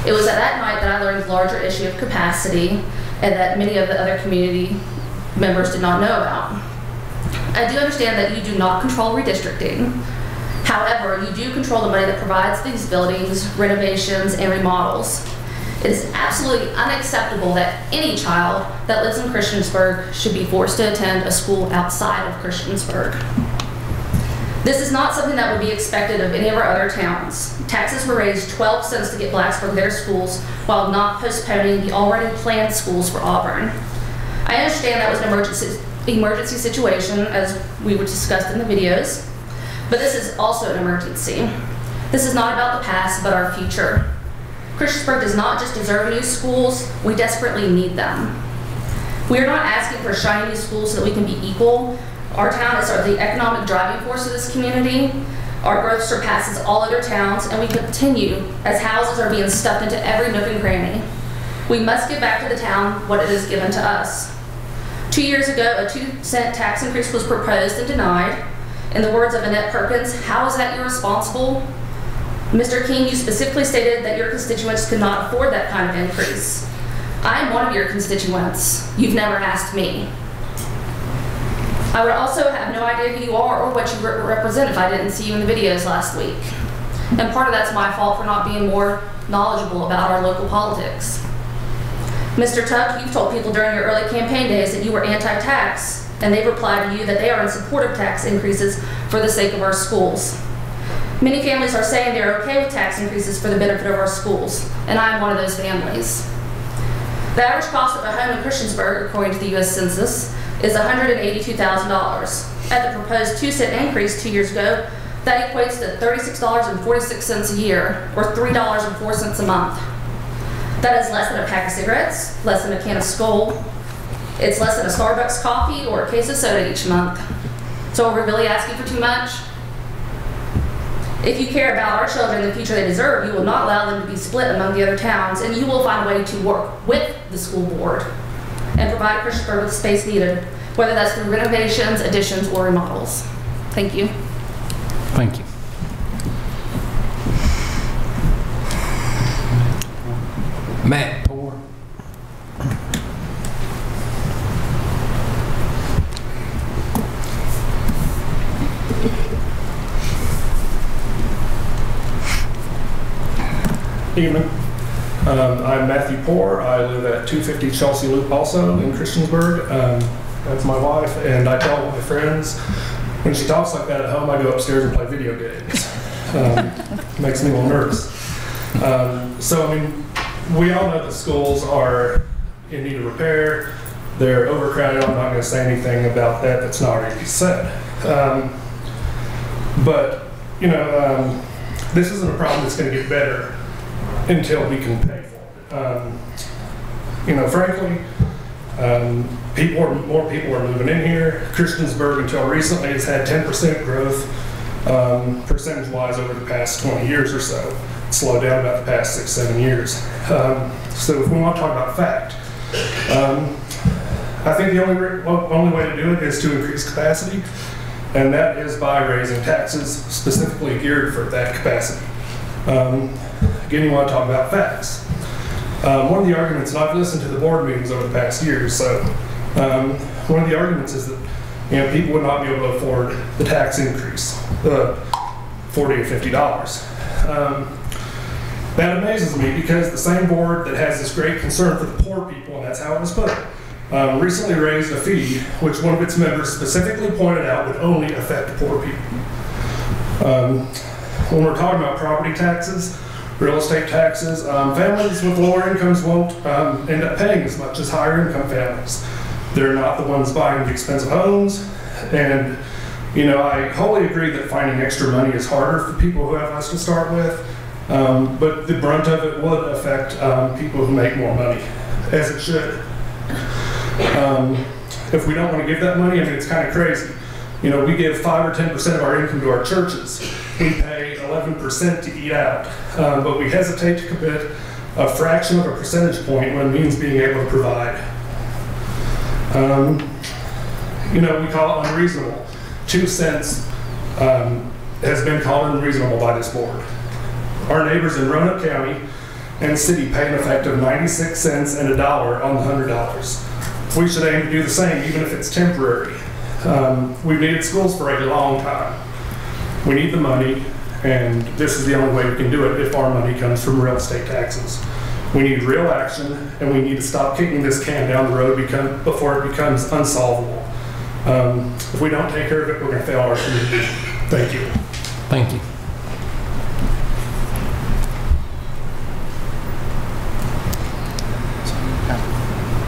It was at that night that I learned the larger issue of capacity and that many of the other community members did not know about. I do understand that you do not control redistricting. However, you do control the money that provides these buildings, renovations, and remodels. It is absolutely unacceptable that any child that lives in Christiansburg should be forced to attend a school outside of Christiansburg. This is not something that would be expected of any of our other towns. Taxes were raised 12 cents to get Blacksburg their schools while not postponing the already planned schools for Auburn. I understand that was an emergency situation, as we were discussed in the videos, but this is also an emergency. This is not about the past, but our future. Christiansburg does not just deserve new schools, we desperately need them. We are not asking for shiny new schools so that we can be equal. Our town is the economic driving force of this community. Our growth surpasses all other towns, and we continue as houses are being stuffed into every nook and cranny. We must give back to the town what it has given to us. 2 years ago, a 2-cent tax increase was proposed and denied. In the words of Annette Perkins, how is that irresponsible? Mr. King, you specifically stated that your constituents could not afford that kind of increase. I am one of your constituents. You've never asked me. I would also have no idea who you are or what you represent if I didn't see you in the videos last week. And part of that's my fault for not being more knowledgeable about our local politics. Mr. Tuck, you've told people during your early campaign days that you were anti-tax, and they've replied to you that they are in support of tax increases for the sake of our schools. Many families are saying they're okay with tax increases for the benefit of our schools, and I'm one of those families. The average cost of a home in Christiansburg, according to the U.S. Census, is $182,000. At the proposed 2-cent increase 2 years ago, that equates to $36.46 a year, or $3.04 a month. That is less than a pack of cigarettes, less than a can of Skoal. It's less than a Starbucks coffee or a case of soda each month. So are we really asking for too much? If you care about our children and the future they deserve, you will not allow them to be split among the other towns, and you will find a way to work with the school board and provide Christiansburg with the space needed, whether that's through renovations, additions, or remodels. Thank you. Thank you. Matt Poor. Evening. I'm Matthew Poore. I live at 250 Chelsea Loop also in Christiansburg. That's my wife, and I tell my friends when she talks like that at home, I go upstairs and play video games. Makes me a little nervous. So, I mean, we all know that schools are in need of repair. They're overcrowded. I'm not going to say anything about that that's not already said. But, you know, this isn't a problem that's going to get better until we can pay for it. You know, frankly, more people are moving in here. Christiansburg, until recently, has had 10% growth percentage-wise over the past 20 years or so. It's slowed down about the past 6-7 years. So if we want to talk about fact, I think the only way to do it is to increase capacity, and that is by raising taxes specifically geared for that capacity. Again, you want to talk about facts. One of the arguments, and I've listened to the board meetings over the past years, so one of the arguments is that, you know, people would not be able to afford the tax increase, $40 or $50. That amazes me because the same board that has this great concern for the poor people, and that's how it was put, recently raised a fee which one of its members specifically pointed out would only affect poor people. When we're talking about property taxes, real estate taxes, families with lower incomes won't end up paying as much as higher income families. They're not the ones buying the expensive homes, and you know, I wholly agree that finding extra money is harder for people who have less to start with, but the brunt of it would affect people who make more money, as it should. If we don't want to give that money, I mean, it's kind of crazy. You know, we give 5 or 10% of our income to our churches. We pay 11% to eat out, but we hesitate to commit a fraction of a percentage point when it means being able to provide. You know, we call it unreasonable. 2 cents has been called unreasonable by this board. Our neighbors in Roanoke County and city pay an effective 96 cents and $1 on the $100. We should aim to do the same, even if it's temporary. We've needed schools for a long time. We need the money, and this is the only way we can do it if our money comes from real estate taxes. We need real action, and we need to stop kicking this can down the road before it becomes unsolvable. If we don't take care of it, we're going to fail our community. Thank you. Thank you.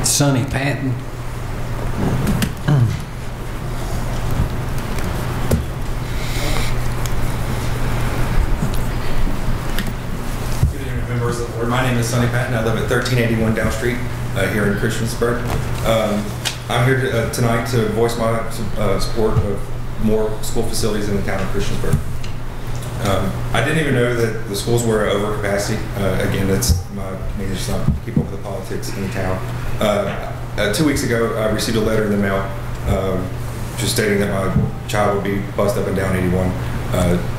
Sonny Patton. Good evening, members of the board. My name is Sonny Patton. I live at 1381 Down Street here in Christiansburg. I'm here tonight to voice my support of more school facilities in the town of Christiansburg. I didn't even know that the schools were over capacity. Again, that's my major stuff to keep up with the politics in the town. 2 weeks ago, I received a letter in the mail just stating that my child would be bused up and down 81,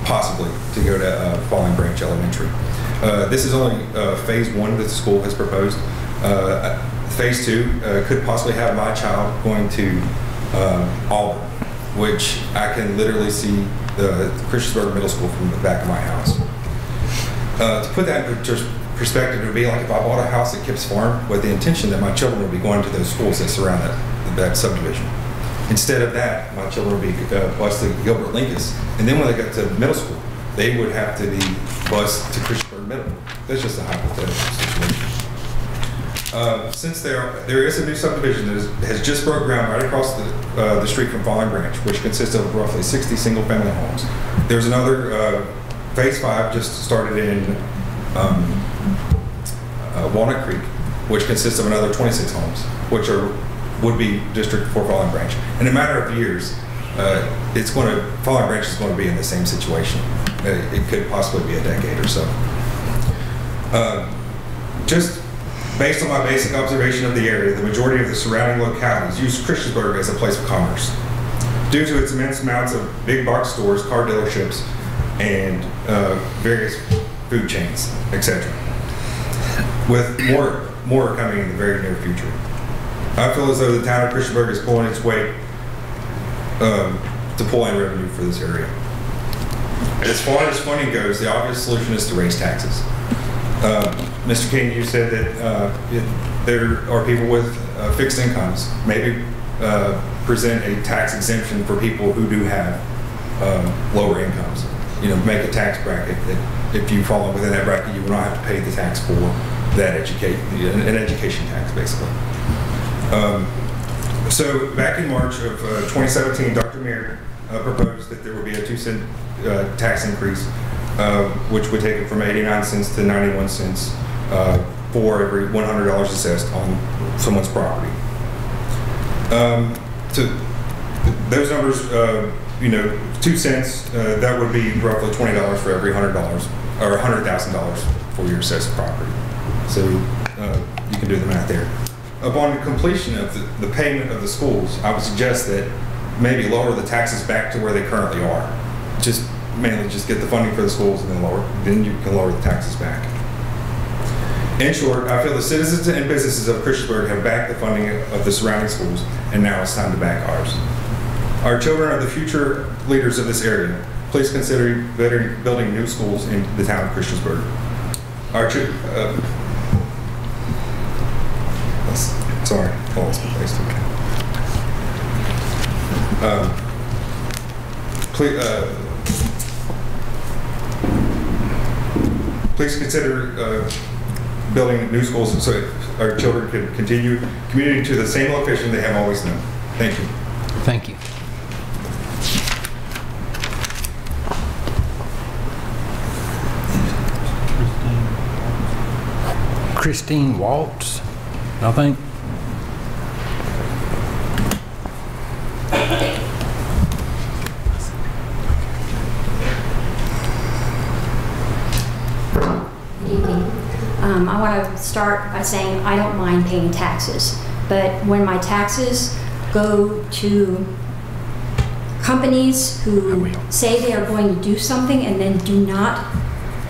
possibly to go to Falling Branch Elementary. This is only phase 1 that the school has proposed. Phase 2 could possibly have my child going to Auburn, which I can literally see the Christiansburg Middle School from the back of my house. To put that in perspective, it would be like if I bought a house at Kipps Farm with the intention that my children would be going to those schools that surround that subdivision. Instead of that, my children would be bused to Gilbert Lincoln, and then when they got to middle school, they would have to be bused to Christiansburg Middle. That's just a hypothetical situation. Since there is a new subdivision that has just broke ground right across the street from Falling Branch, which consists of roughly 60 single-family homes. There's another phase 5 just started in Walnut Creek, which consists of another 26 homes, which would be District 4 Falling Branch. In a matter of years, Falling Branch is going to be in the same situation. It could possibly be a decade or so. Just based on my basic observation of the area, the majority of the surrounding localities use Christiansburg as a place of commerce. Due to its immense amounts of big box stores, car dealerships, and various food chains, etc. With more coming in the very near future. I feel as though the town of Christiansburg is pulling its weight to pull in revenue for this area. As far as funding goes, the obvious solution is to raise taxes. Mr. King, you said that there are people with fixed incomes. Maybe present a tax exemption for people who do have lower incomes. You know, make a tax bracket that if you fall within that bracket, you will not have to pay the tax for that an education tax, basically. So back in March of 2017, Dr. Mayer proposed that there would be a 2-cent tax increase, which would take it from 89 cents to 91 cents for every $100 assessed on someone's property. So those numbers, you know, 2 cents, that would be roughly $20 for every $100 or $100,000 for your assessed property. So you can do the math there. Upon completion of the payment of the schools, I would suggest that maybe lower the taxes back to where they currently are. Mainly just get the funding for the schools and then you can lower the taxes back. In short, I feel the citizens and businesses of Christiansburg have backed the funding of the surrounding schools, and now it's time to back ours. Our children are the future leaders of this area. Please consider building new schools in the town of Christiansburg. Sorry, hold on, please consider building new schools so our children can continue commuting to the same location they have always known. Thank you. Thank you. Christine Waltz, I think. I want to start by saying I don't mind paying taxes, but when my taxes go to companies who say they are going to do something and then do not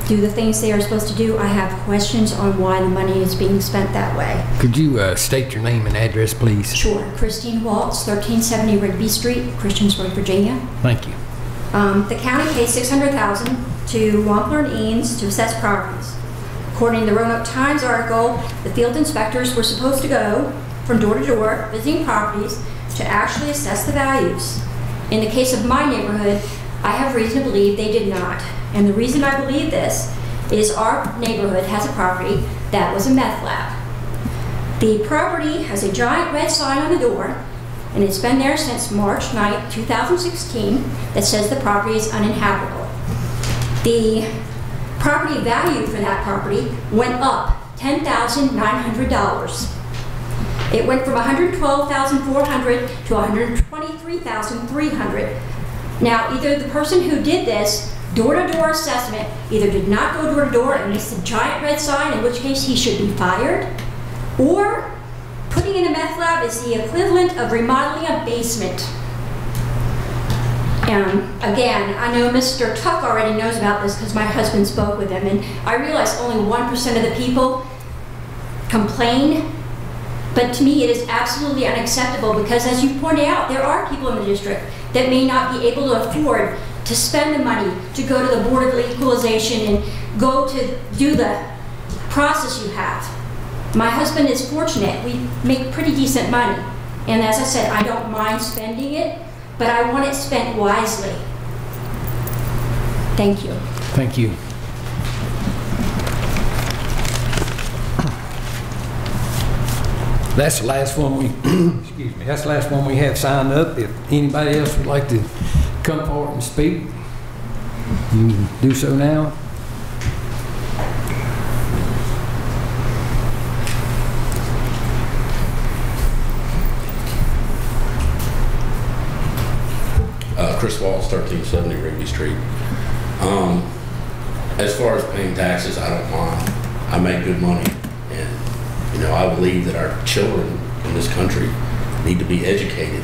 do the things they are supposed to do, I have questions on why the money is being spent that way. Could you state your name and address, please? Sure. Christine Waltz, 1370 Rigby Street, Christiansburg, Virginia. Thank you. The county pays $600,000 to Wampler and Eanes to assess properties. According to the Roanoke Times article, the field inspectors were supposed to go from door to door, visiting properties, to actually assess the values. In the case of my neighborhood, I have reason to believe they did not. And the reason I believe this is our neighborhood has a property that was a meth lab. The property has a giant red sign on the door, and it's been there since March 9, 2016, that says the property is uninhabitable. The property value for that property went up $10,900. It went from $112,400 to $123,300. Now, either the person who did this door-to-door assessment either did not go door-to-door and missed the giant red sign, in which case he should be fired, or putting in a meth lab is the equivalent of remodeling a basement. Again, I know Mr. Tuck already knows about this because my husband spoke with him, and I realize only 1% of the people complain, but to me it is absolutely unacceptable because, as you pointed out, there are people in the district that may not be able to afford to spend the money to go to the Board of Equalization and go to do the process you have. My husband is fortunate. We make pretty decent money. And as I said, I don't mind spending it, but I want it spent wisely. Thank you. Thank you. That's the last one we, excuse me, that's the last one we have signed up. If anybody else would like to come forward and speak, you can do so now. Chris Waltz, 1370 Rigby Street. As far as paying taxes, I don't mind. I make good money, and I believe that our children in this country need to be educated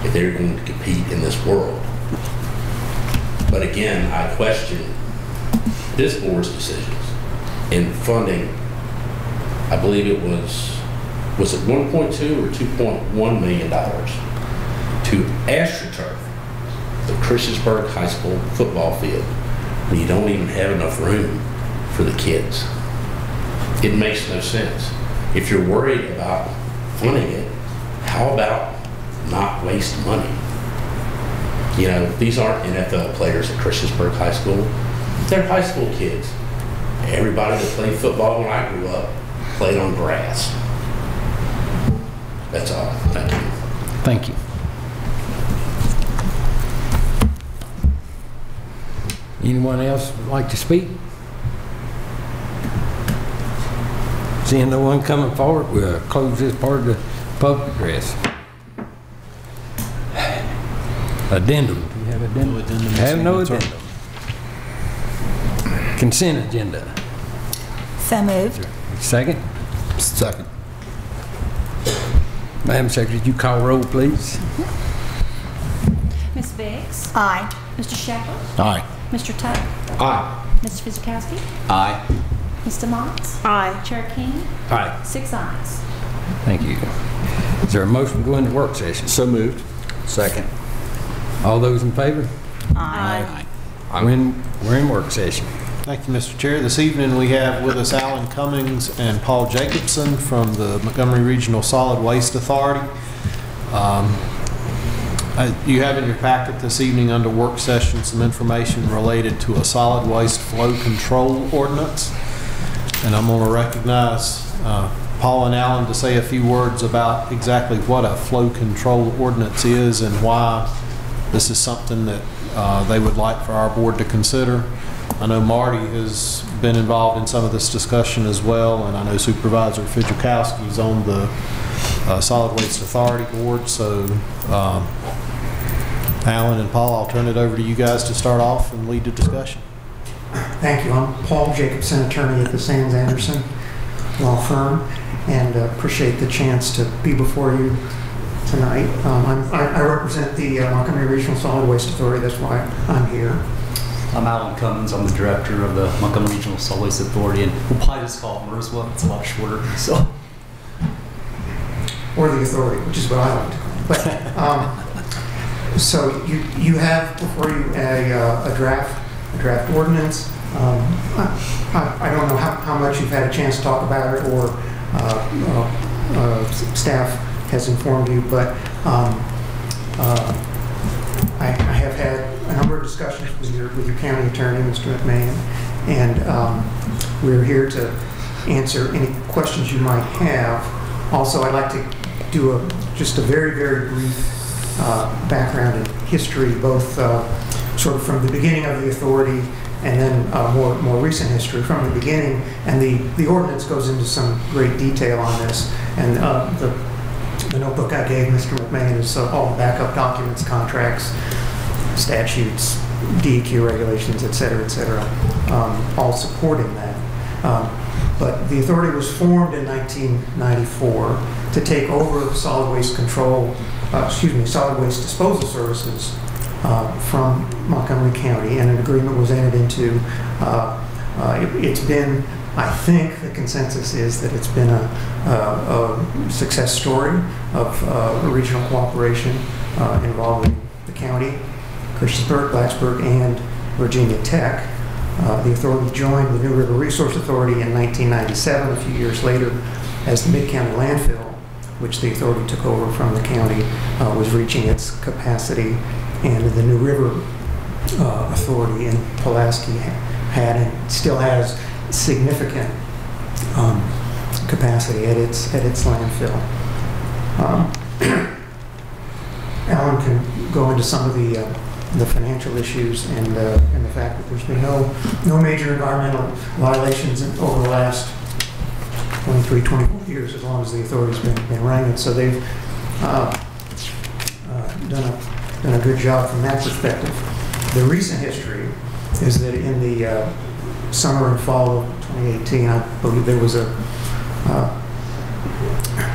if they're going to compete in this world. But again, I question this board's decisions in funding. I believe it was it 1.2 or $2.1 million to AstroTurf, the Christiansburg High School football field, when you don't even have enough room for the kids. It makes no sense. If you're worried about funding it, how about not waste money? You know, these aren't NFL players at Christiansburg High School. They're high school kids. Everybody that played football when I grew up played on grass. That's all. Thank you. Thank you. Anyone else would like to speak? Seeing no one coming forward, we'll close this part of the public address. Addendum. Do you have addendum? No addendum. Have no addendum. Consent agenda. So moved. Second? Second. Madam Secretary, you call roll, please. Ms. Biggs? Aye. Mr. Shepherd? Aye. Mr. Tuck? Aye. Mr. Fizikowski? Aye. Mr. Motts? Aye. Chair King? Aye. 6 ayes. Thank you. Is there a motion to go into work session? So moved. Second. All those in favor? Aye. We're in work session. Thank you, Mr. Chair. This evening we have with us Alan Cummings and Paul Jacobson from the Montgomery Regional Solid Waste Authority. You have in your packet this evening under work session some information related to a solid waste flow control ordinance. And I'm going to recognize Paul and Alan to say a few words about exactly what a flow control ordinance is and why this is something that they would like for our board to consider. I know Marty has been involved in some of this discussion as well, and I know Supervisor Fizikowski is on the Solid Waste Authority Board. So Alan and Paul, I'll turn it over to you guys to start off and lead the discussion. Thank you. I'm Paul Jacobson, attorney at the Sands Anderson Law Firm, and appreciate the chance to be before you tonight. I represent the Montgomery Regional Solid Waste Authority. That's why I'm here. I'm Alan Cummins. I'm the director of the Montgomery Regional Solid Waste Authority, and we'll probably just call it MRSWA. It's a lot shorter. So, or the authority, which is what I like to call it. But so you have before you a draft ordinance. I don't know how much you've had a chance to talk about it, or staff has informed you, but I have had a number of discussions with your county attorney, Mr. McMahon, and we're here to answer any questions you might have. Also, I'd like to do just a very, very brief background and history, both sort of from the beginning of the authority and then more recent history from the beginning. And the ordinance goes into some great detail on this. And the notebook I gave Mr. McMahon is all the backup documents, contracts, statutes, DEQ regulations, et cetera, all supporting that. But the authority was formed in 1994 to take over solid waste solid waste disposal services from Montgomery County, and an agreement was entered into. It's been, I think the consensus is that it's been a success story of regional cooperation involving the county, Christiansburg, Blacksburg, and Virginia Tech. The authority joined the New River Resource Authority in 1997, a few years later, as the Mid-County Landfill, which the authority took over from the county, was reaching its capacity, and the New River Authority in Pulaski had and still has significant capacity at its landfill. Alan can go into some of the financial issues and the fact that there's been no major environmental violations over the last 23, 24 years, as long as the authority's been running it. So they've done a good job from that perspective. The recent history is that in the summer and fall of 2018, I believe there was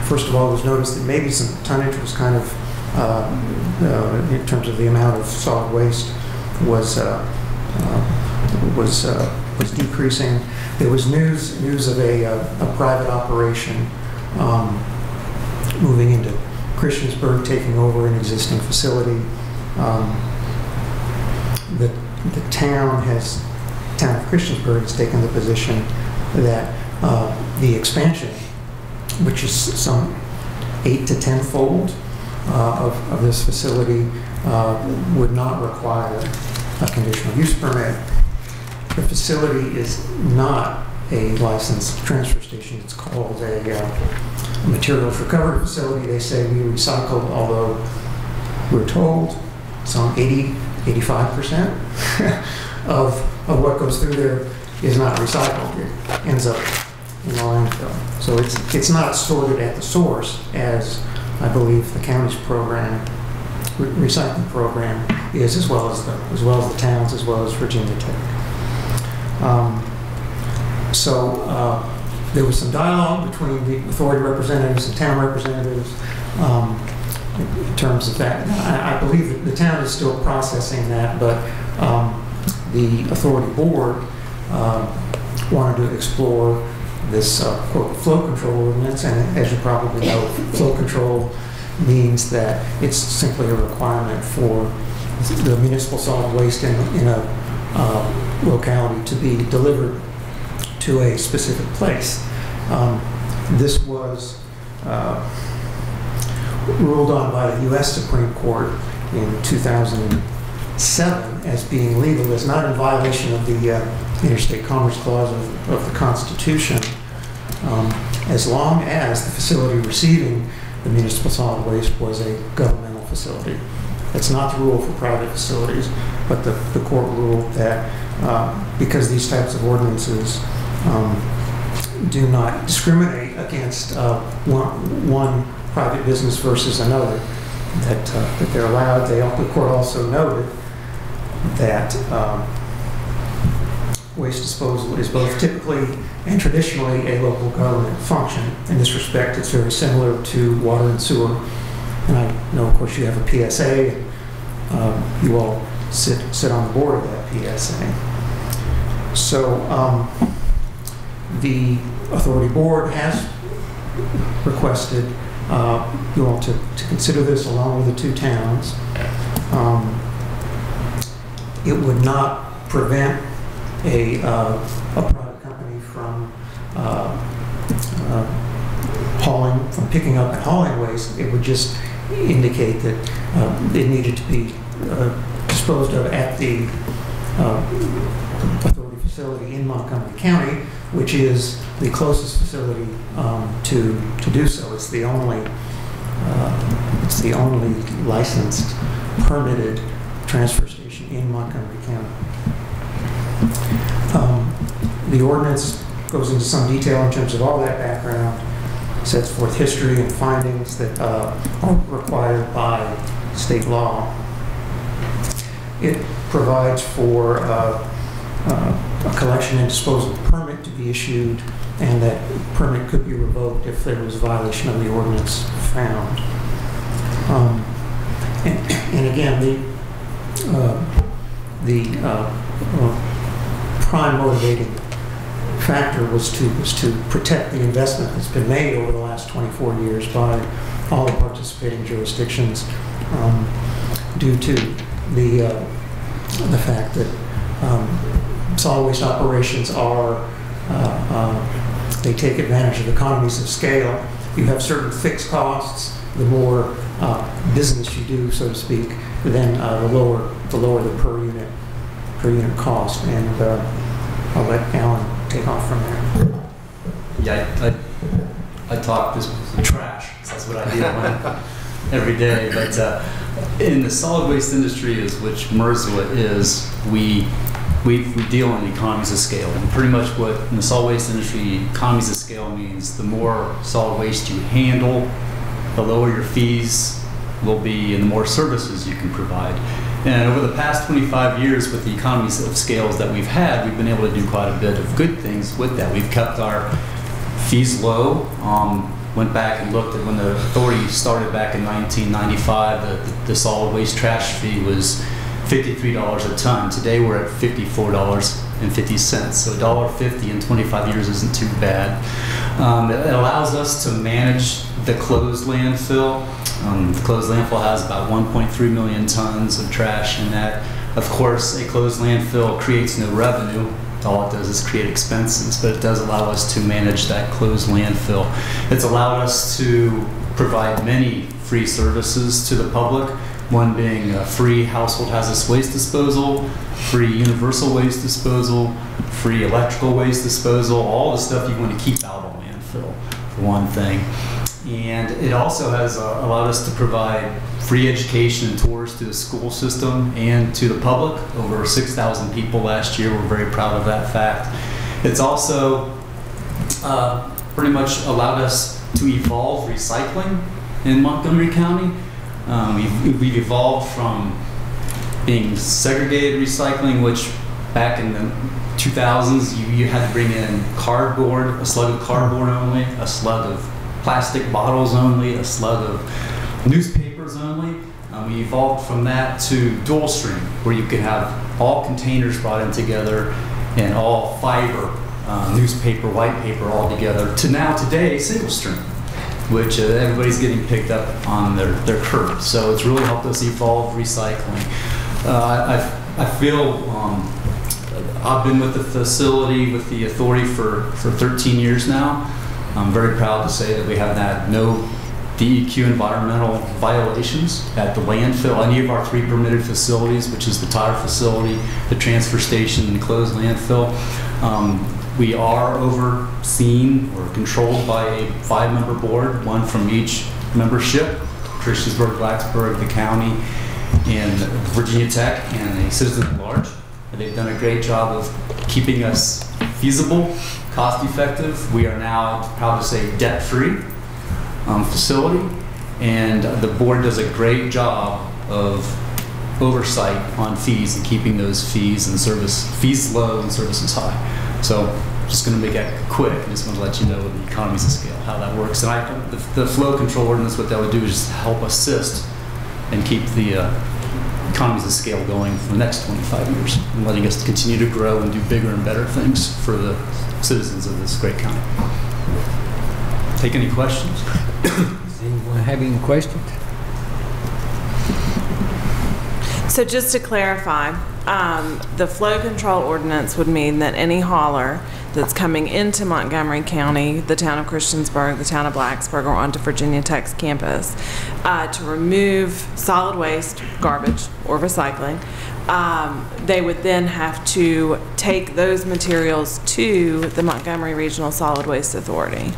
first of all, it was noticed that maybe some tonnage was kind of in terms of the amount of solid waste was decreasing. There was news of a private operation moving into Christiansburg, taking over an existing facility. The town of Christiansburg has taken the position that the expansion, which is some 8 to 10-fold of this facility, would not require a conditional use permit. The facility is not a licensed transfer station. It's called a materials recovery facility. They say we recycle, although we're told some 85% of what goes through there is not recycled. It ends up in the landfill. So it's not sorted at the source, as I believe the county's program, recycling program, is, as well as the towns, as well as Virginia Tech. There was some dialogue between the authority representatives and town representatives in terms of that. I believe that the town is still processing that, but the authority board wanted to explore this quote flow control ordinance, and as you probably know, flow control means that it's simply a requirement for the municipal solid waste in a locality to be delivered to a specific place. This was ruled on by the U.S. Supreme Court in 2007 as being legal. It's not in violation of the Interstate Commerce Clause of the Constitution, as long as the facility receiving the municipal solid waste was a governmental facility. That's not the rule for private facilities, but the court ruled that because these types of ordinances do not discriminate against one private business versus another, that they're allowed. The court also noted that waste disposal is both typically and traditionally a local government function. In this respect, it's very similar to water and sewer. And I know, of course, you have a PSA, and you all sit on the board of that PSA. So the authority board has requested you all to consider this along with the two towns. It would not prevent a private company from picking up and hauling waste. It would just indicate that it needed to be disposed of at the authority facility in Montgomery County, which is the closest facility to do so. It's the only licensed, permitted transfer station in Montgomery County. The ordinance goes into some detail in terms of all that background, sets forth history and findings that are required by state law. It provides for a collection and disposal permit to be issued, and that permit could be revoked if there was a violation of the ordinance found. And again, the prime motivating factor was to protect the investment that's been made over the last 24 years by all the participating jurisdictions, due to the fact that solid waste operations are they take advantage of economies of scale. You have certain fixed costs. The more business you do, so to speak, then the lower the per unit cost. And I'll let Alan take off from there. Yeah, I talk this trash. So that's what I deal with every day. But in the solid waste industry, is which MRSWA is, we deal in economies of scale. And pretty much what in the solid waste industry, economies of scale means the more solid waste you handle, the lower your fees will be and the more services you can provide. And over the past 25 years, with the economies of scales that we've had, we've been able to do quite a bit of good things with that. We've kept our fees low. Went back and looked at when the authority started back in 1995, the solid waste trash fee was $53 a ton. Today we're at $54.50. So $1.50 in 25 years isn't too bad. It allows us to manage the closed landfill. The closed landfill has about 1.3 million tons of trash in that. Of course, a closed landfill creates no revenue all it does is create expenses, but it does allow us to manage that closed landfill. It's allowed us to provide many free services to the public, one being free household hazardous waste disposal, free universal waste disposal, free electrical waste disposal, all the stuff you want to keep out of landfill, for one thing. And it also has allowed us to provide free education and tours to the school system and to the public. Over 6,000 people last year. We're very proud of that fact. It's also pretty much allowed us to evolve recycling in Montgomery County. We've evolved from being segregated recycling, which back in the 2000s you had to bring in cardboard, a slug of cardboard only, a slug of plastic bottles only, a slug of newspapers only. We evolved from that to dual stream, where you could have all containers brought in together and all fiber, newspaper, white paper all together, to now today single stream, which everybody's getting picked up on their curb. So it's really helped us evolve recycling. I feel I've been with the facility, with the authority for 13 years now. I'm very proud to say that we have had no DEQ environmental violations at the landfill, any of our 3 permitted facilities, which is the tire facility, the transfer station, and the closed landfill. We are overseen or controlled by a 5-member board, one from each membership, Christiansburg, Blacksburg, the county, and Virginia Tech, and a citizen at large. And they've done a great job of keeping us feasible, cost-effective. We are now, proud to say, debt-free facility, and the board does a great job of oversight on fees and keeping those fees low and services high. So just going to make that quick. I just want to let you know the economies of scale, how that works. And the flow control ordinance, what that would do is just help assist and keep the economies of scale going for the next 25 years and letting us continue to grow and do bigger and better things for the citizens of this great county. Take any questions? Does anyone have any questions? So just to clarify, the flow control ordinance would mean that any hauler that's coming into Montgomery County, the town of Christiansburg, the town of Blacksburg, or onto Virginia Tech's campus, to remove solid waste, garbage, or recycling, they would then have to take those materials to the Montgomery Regional Solid Waste Authority.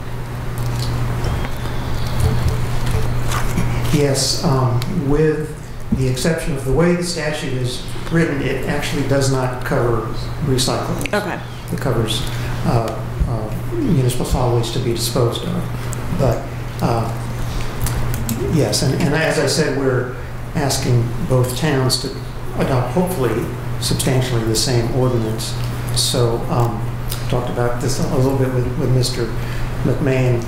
Yes, with the exception of the way the statute is written, it actually does not cover recyclables. Okay. It covers municipal solid waste to be disposed of. But yes, and as I said, we're asking both towns to adopt hopefully substantially the same ordinance. So talked about this a little bit with Mr. McMahon.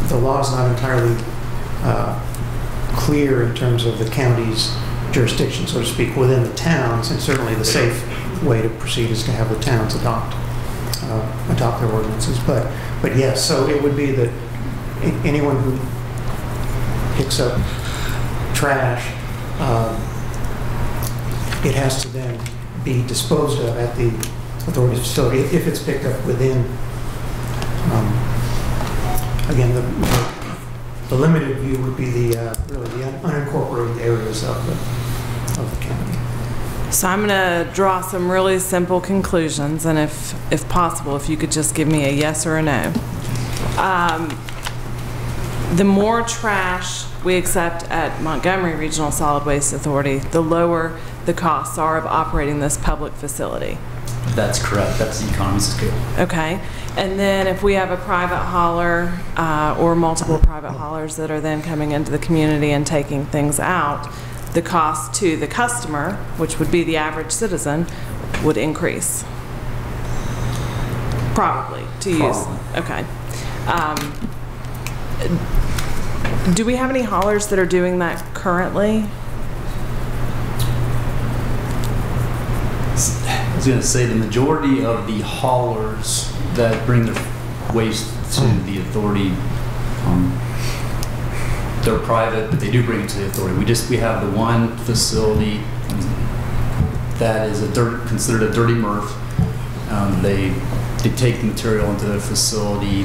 The law is not entirely clear in terms of the county's jurisdiction, so to speak, within the towns, and certainly the safe way to proceed is to have the towns adopt their ordinances. But yes, so it would be that anyone who picks up trash, it has to then be disposed of at the authority's facility if it's picked up within, again, the limited view would be the really the unincorporated areas of the county. So I'm going to draw some really simple conclusions, and if possible, if you could just give me a yes or a no. The more trash we accept at Montgomery Regional Solid Waste Authority, the lower the costs are of operating this public facility. That's correct. That's the economies of scale. Okay. And then if we have a private hauler or multiple private haulers that are then coming into the community and taking things out, the cost to the customer, which would be the average citizen, would increase. Probably, to use. Okay. Do we have any haulers that are doing that currently? I was going to say the majority of the haulers that bring their waste to the authority, they're private, but they do bring it to the authority. We have the one facility that is considered a dirty MRF. They take the material into their facility.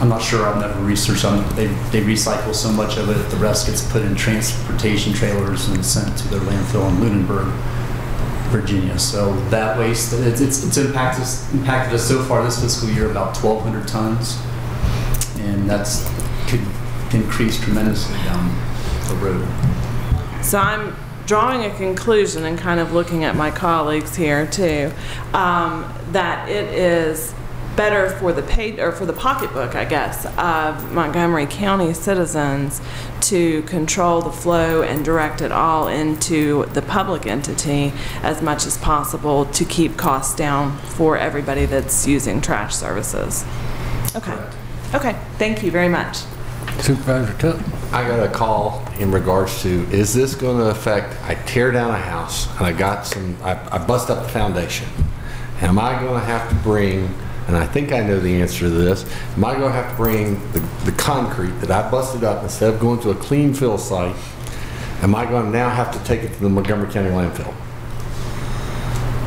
I'm not sure, I've never researched on it. They recycle so much of it, the rest gets put in transportation trailers and sent to their landfill in Lunenburg, Virginia. So that waste, it's impacted us so far this fiscal year about 1,200 tons, and that's could increase tremendously down the road. So I'm drawing a conclusion and kind of looking at my colleagues here too, that it is better for the pocketbook, I guess, of Montgomery County citizens to control the flow and direct it all into the public entity as much as possible to keep costs down for everybody that's using trash services. Okay. Okay. Thank you very much. Supervisor Tuck. I got a call in regards to, is this going to affect, I tear down a house and I bust up the foundation. Am I going to have to bring, and I think I know the answer to this, am I going to have to bring the concrete that I busted up instead of going to a clean fill site, am I going to now have to take it to the Montgomery County landfill?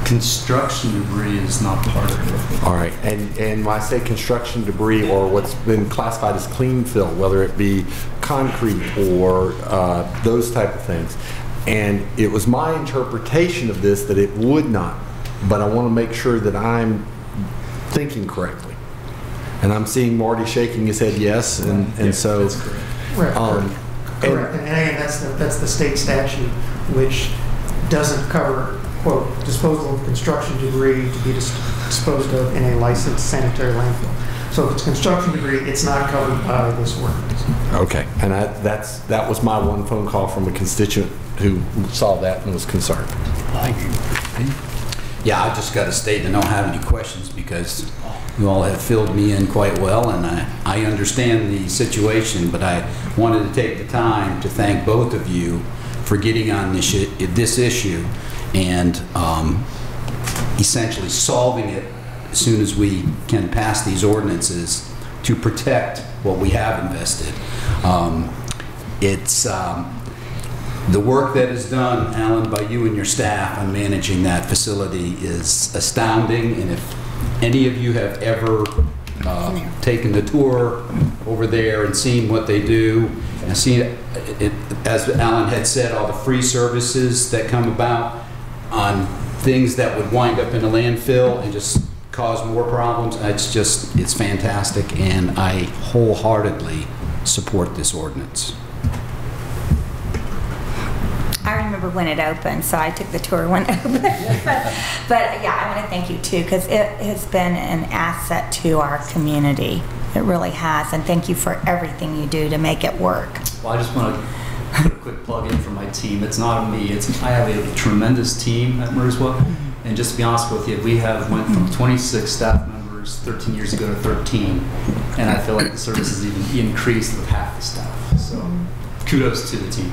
Construction debris is not part of it. All right, and when I say construction debris or what's been classified as clean fill, whether it be concrete or those type of things, and it was my interpretation of this that it would not, but I want to make sure that I'm thinking correctly. And I'm seeing Marty shaking his head yes, and so. That's correct. Right, correct. And again, that's the state statute, which doesn't cover, quote, disposal of construction debris to be disposed of in a licensed sanitary landfill. So if it's construction debris, it's not covered by this ordinance. Okay, and that was my one phone call from a constituent who saw that and was concerned. Thank you. Yeah, I just got to state I don't have any questions because you all have filled me in quite well, and I understand the situation, but I wanted to take the time to thank both of you for getting on this issue and essentially solving it as soon as we can pass these ordinances to protect what we have invested. It's the work that is done, Alan, by you and your staff on managing that facility is astounding, and if any of you have ever taken the tour over there and seen what they do, and seen it, as Alan had said, all the free services that come about on things that would wind up in a landfill and just cause more problems, it's fantastic, and I wholeheartedly support this ordinance. I remember when it opened, so I took the tour when it opened. But yeah, I want to thank you too, because it has been an asset to our community. It really has, and thank you for everything you do to make it work. Well, I just want to put a quick plug in for my team. It's not me. I have a tremendous team at Merswa, and just to be honest with you, we have went from 26 staff members 13 years ago to 13, and I feel like the service has even increased with half the staff. So kudos to the team.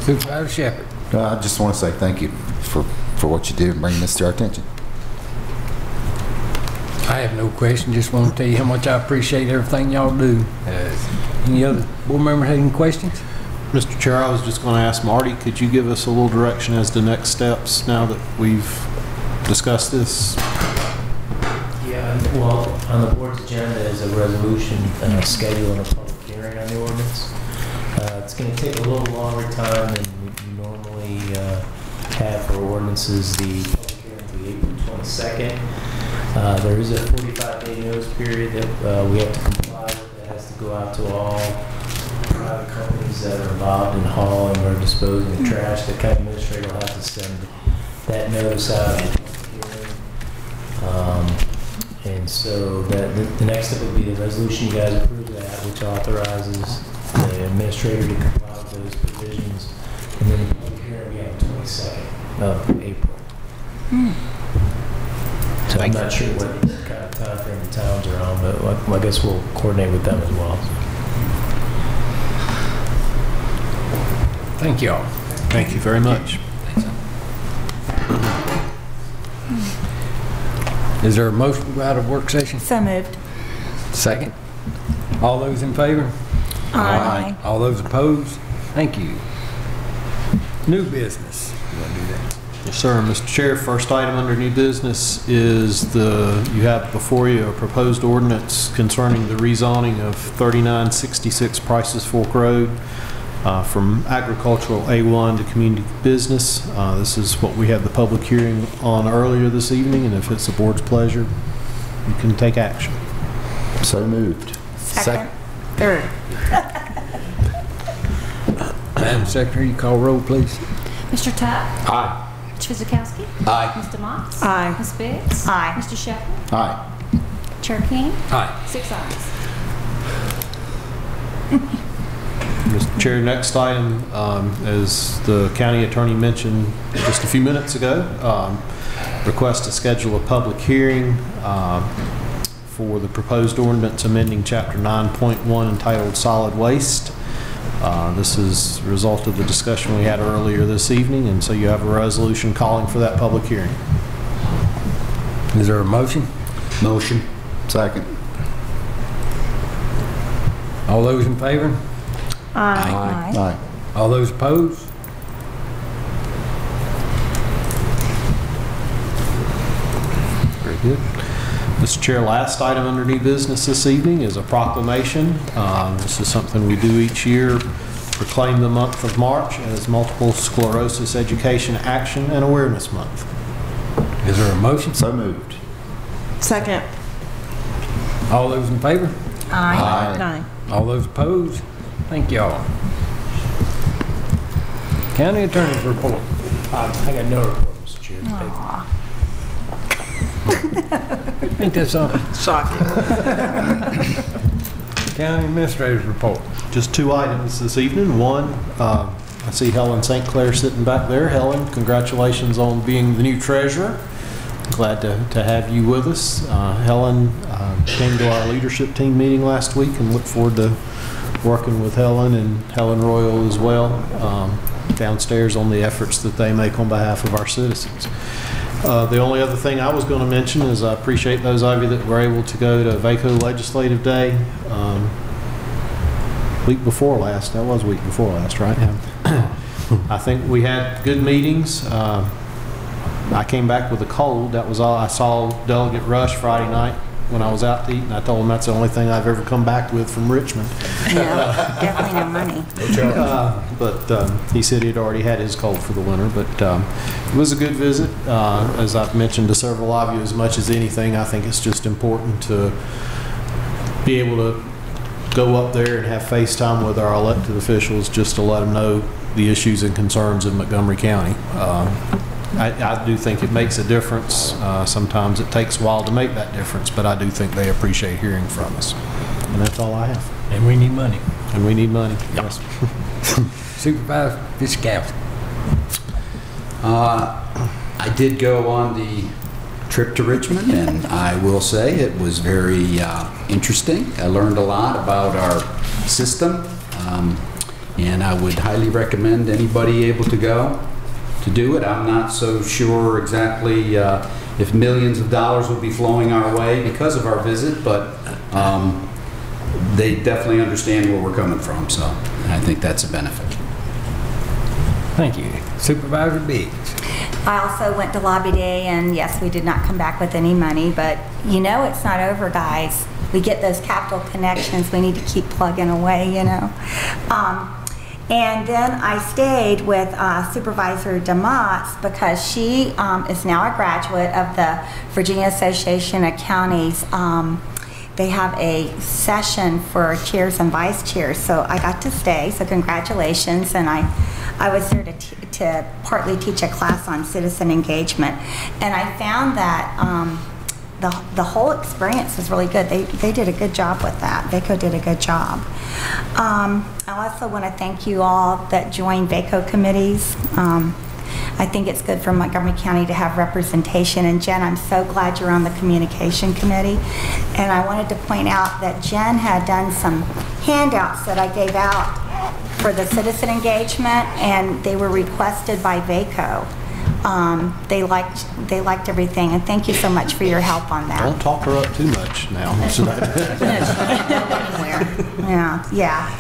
Supervisor Shepherd. I just want to say thank you for what you do and bringing this to our attention. I have no question. Just want to tell you how much I appreciate everything y'all do. Any other board members have any questions? Mr. Chair, I was just going to ask Marty, could you give us a little direction as to next steps now that we've discussed this? Yeah, well, on the board's agenda is a resolution scheduling a public hearing on the ordinance. It's going to take a little longer time than we normally have for ordinances. The public hearing will be April 22nd. There is a 45-day notice period that we have to comply with. That has to go out to all private companies that are involved in hauling or disposing of trash. The county administrator will have to send that notice out at the public hearing. And so the next step would be the resolution. You guys approve that, which authorizes the administrator to comply with those provisions, and then the public hearing will be on the 22nd of April. So I'm not sure what kind of time frame the towns are on, but I guess we'll coordinate with them as well. Thank you all. Thank you very much. Is there a motion to go out of work session? So moved. Second. All those in favor? Aye. All those opposed? Thank you. New business. You want to do that? Yes, sir. Mr. Chair, first item under new business is you have before you a proposed ordinance concerning the rezoning of 3966 Prices Fork Road from agricultural A1 to community business. This is what we had the public hearing on earlier this evening, and if it's the board's pleasure, you can take action. So moved. Second. Third. Madam Secretary, you call roll, please. Mr. Tuck? Aye. Mr. Fizikowski? Aye. Mr. Motts? Aye. Ms. Biggs? Aye. Mr. Shepherd? Aye. Chair King? Aye. 6 ayes. Mr. Chair, next item, as the county attorney mentioned just a few minutes ago, request to schedule a public hearing for the proposed ordinance amending Chapter 9.1 entitled Solid Waste. This is a result of the discussion we had earlier this evening, and so you have a resolution calling for that public hearing. Is there a motion? Motion. Second. All those in favor? Aye. Aye. All those opposed? Very good. Mr. Chair, last item under new business this evening is a proclamation. This is something we do each year, proclaim the month of March as Multiple Sclerosis Education Action and Awareness Month. Is there a motion? So moved. Second. All those in favor? Aye. Aye. All those opposed? Thank y'all. County Attorney's report. I got no report, Mr. Chair. Aw. Ain't that something? Shocking. County Administrator's report. Just two items this evening. One, I see Helen St. Clair sitting back there. Helen, congratulations on being the new treasurer. Glad to have you with us. Helen came to our leadership team meeting last week and look forward to working with Helen and Helen Royal as well downstairs on the efforts that they make on behalf of our citizens. The only other thing I was going to mention is I appreciate those of you that were able to go to VACO Legislative Day week before last. That was week before last, right? I think we had good meetings. I came back with a cold. That was all. I saw Delegate Rush Friday night when I was out to eat, and I told him that's the only thing I've ever come back with from Richmond. Yeah, definitely no money. But he said he'd already had his cold for the winter. But it was a good visit. As I've mentioned to several of you, as much as anything, I think it's just important to be able to go up there and have FaceTime with our elected officials just to let them know the issues and concerns in Montgomery County. I do think it makes a difference. Sometimes it takes a while to make that difference, but I do think they appreciate hearing from us. And that's all I have. And we need money. And we need money. Yes. Supervisor Fizikowski. I did go on the trip to Richmond, and I will say it was very interesting. I learned a lot about our system, and I would highly recommend anybody able to go to do it. I'm not so sure exactly if millions of dollars will be flowing our way because of our visit, but they definitely understand where we're coming from, so I think that's a benefit. Thank you. Supervisor Biggs. I also went to Lobby Day, and yes, we did not come back with any money, but you know it's not over, guys. We get those capital connections. We need to keep plugging away, you know. And then I stayed with Supervisor DeMotts because she is now a graduate of the Virginia Association of Counties. They have a session for chairs and vice chairs, so I got to stay, so congratulations. And I was there to partly teach a class on citizen engagement. And I found that the whole experience was really good. They did a good job with that. VACO did a good job. I also want to thank you all that joined VACO committees. I think it's good for Montgomery County to have representation. And Jen, I'm so glad you're on the communication committee. And I wanted to point out that Jen had done some handouts that I gave out for the citizen engagement, and they were requested by VACO. They liked everything, and thank you so much for your help on that. Don't talk her up too much now. Yeah.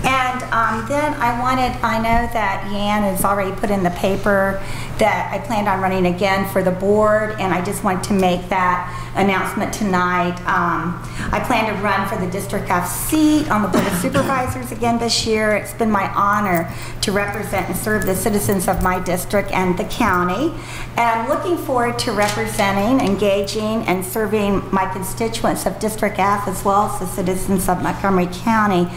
And then I know that Yan has already put in the paper that I planned on running again for the board, and I just wanted to make that announcement tonight. I plan to run for the District F seat on the Board of Supervisors again this year. It's been my honor to represent and serve the citizens of my district and the county. And I'm looking forward to representing, engaging, and serving my constituents of District F as well as the citizens of Montgomery County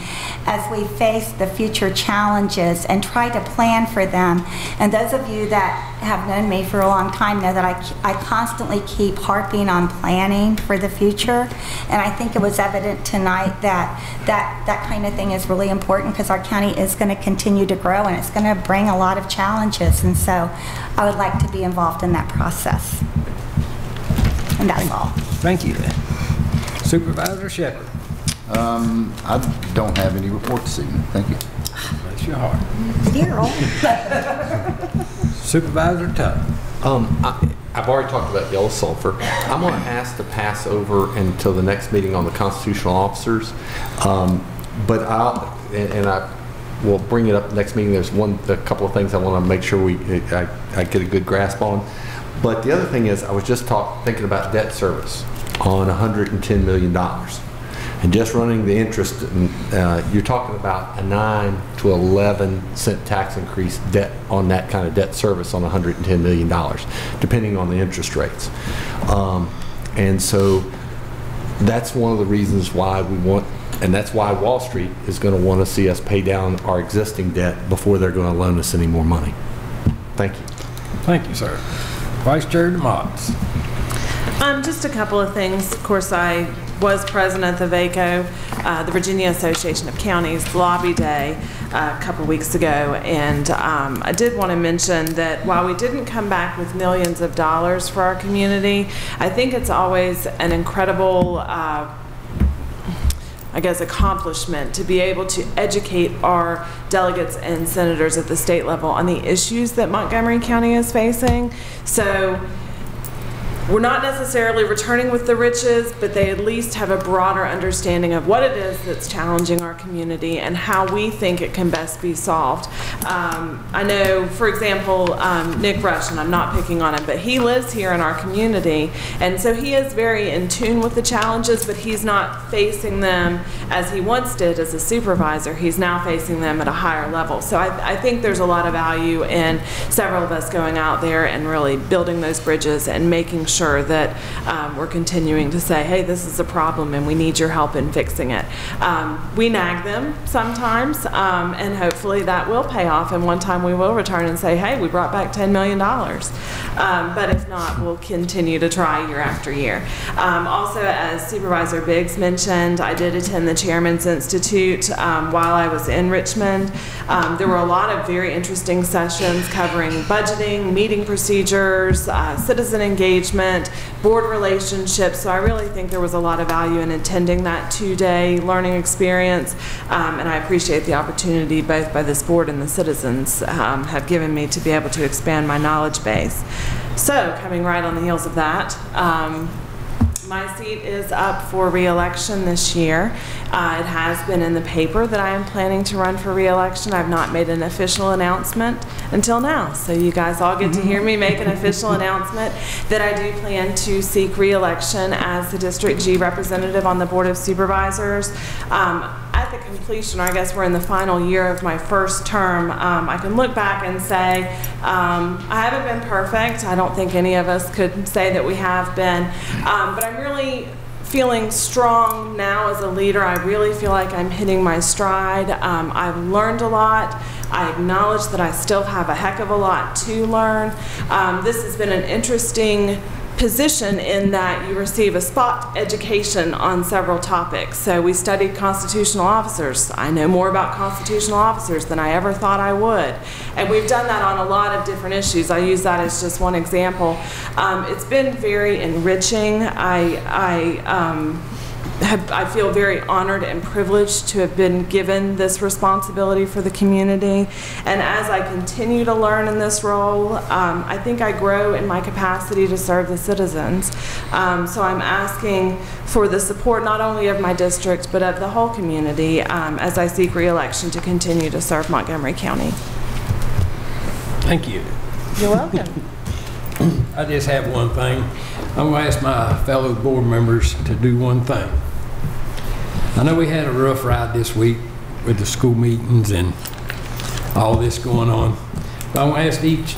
as we face the future challenges and try to plan for them. And those of you that have known me for a long time know that I constantly keep harping on planning for the future. And I think it was evident tonight that kind of thing is really important because our county is going to continue to grow and it's going to bring a lot of challenges. And so I would like to be involved in that process. And that's all. Thank you. Supervisor Shepherd. I don't have any report this evening. Thank you. Bless your heart. Supervisor Tuck. I've already talked about yellow sulfur. I'm going to ask to pass over until the next meeting on the constitutional officers. But I will bring it up next meeting. There's a couple of things I want to make sure I get a good grasp on. But the other thing is, I was just thinking about debt service on $110 million. And just running the interest, you're talking about a 9 to 11 cent tax increase on that kind of debt service on $110 million, depending on the interest rates. And so that's one of the reasons why we want, and that's why Wall Street is going to want to see us pay down our existing debt before they're going to loan us any more money. Thank you. Thank you, sir. Vice Chair DeMotts. Just a couple of things. Of course, I was president of the VACO, the Virginia Association of Counties Lobby Day a couple weeks ago, and I did want to mention that while we didn't come back with millions of dollars for our community, I think it's always an incredible accomplishment to be able to educate our delegates and senators at the state level on the issues that Montgomery County is facing. So we're not necessarily returning with the riches, but they at least have a broader understanding of what it is that's challenging our community and how we think it can best be solved. I know, for example, Nick Rush, and I'm not picking on him, but he lives here in our community, and so he is very in tune with the challenges, but he's not facing them as he once did as a supervisor. He's now facing them at a higher level. So I think there's a lot of value in several of us going out there and really building those bridges and making sure that we're continuing to say, hey, this is a problem and we need your help in fixing it. We nag them sometimes, and hopefully that will pay off, and one time we will return and say, hey, we brought back $10 million. But if not, we'll continue to try year after year. Also, as Supervisor Biggs mentioned, I did attend the Chairman's Institute while I was in Richmond. There were a lot of very interesting sessions covering budgeting, meeting procedures, citizen engagement, board relationships. So I really think there was a lot of value in attending that two-day learning experience, and I appreciate the opportunity both by this board and the citizens have given me to be able to expand my knowledge base. So coming right on the heels of that, my seat is up for re-election this year. It has been in the paper that I am planning to run for re-election. I've not made an official announcement until now, so you guys all get to hear me make an official announcement that I do plan to seek re-election as the District G representative on the Board of Supervisors. At the completion, or I guess we're in the final year of my first term, I can look back and say I haven't been perfect. I don't think any of us could say that we have been, but I'm really feeling strong now as a leader. I really feel like I'm hitting my stride. I've learned a lot. I acknowledge that I still have a heck of a lot to learn. This has been an interesting position in that you receive a spot education on several topics. So we studied constitutional officers. I know more about constitutional officers than I ever thought I would. And we've done that on a lot of different issues. I use that as just one example. It's been very enriching. I feel very honored and privileged to have been given this responsibility for the community. And as I continue to learn in this role, I think I grow in my capacity to serve the citizens. So I'm asking for the support not only of my district, but of the whole community as I seek re-election to continue to serve Montgomery County. Thank you. You're welcome. I just have one thing. I'm going to ask my fellow board members to do one thing. I know we had a rough ride this week with the school meetings and all this going on, but I want to ask each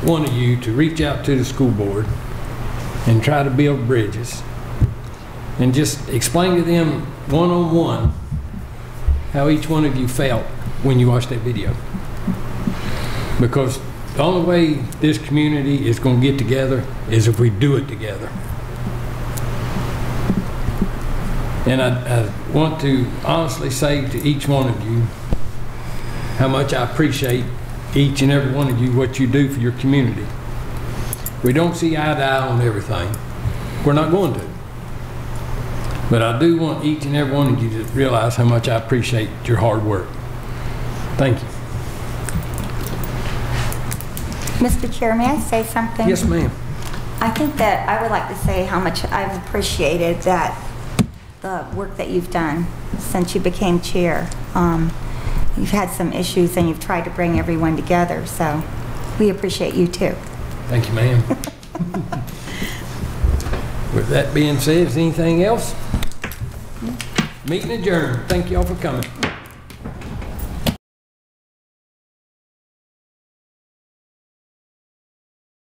one of you to reach out to the school board and try to build bridges and just explain to them one-on-one how each one of you felt when you watched that video. Because the only way this community is going to get together is if we do it together. And I want to honestly say to each one of you how much I appreciate each and every one of you, what you do for your community. We don't see eye to eye on everything. We're not going to. But I do want each and every one of you to realize how much I appreciate your hard work. Thank you. Mr. Chair, may I say something? Yes, ma'am. I think that I would like to say how much I've appreciated that the work that you've done since you became chair. You've had some issues and you've tried to bring everyone together, so we appreciate you too. Thank you, ma'am. With that being said, is anything else? Meeting adjourned. Thank you all for coming.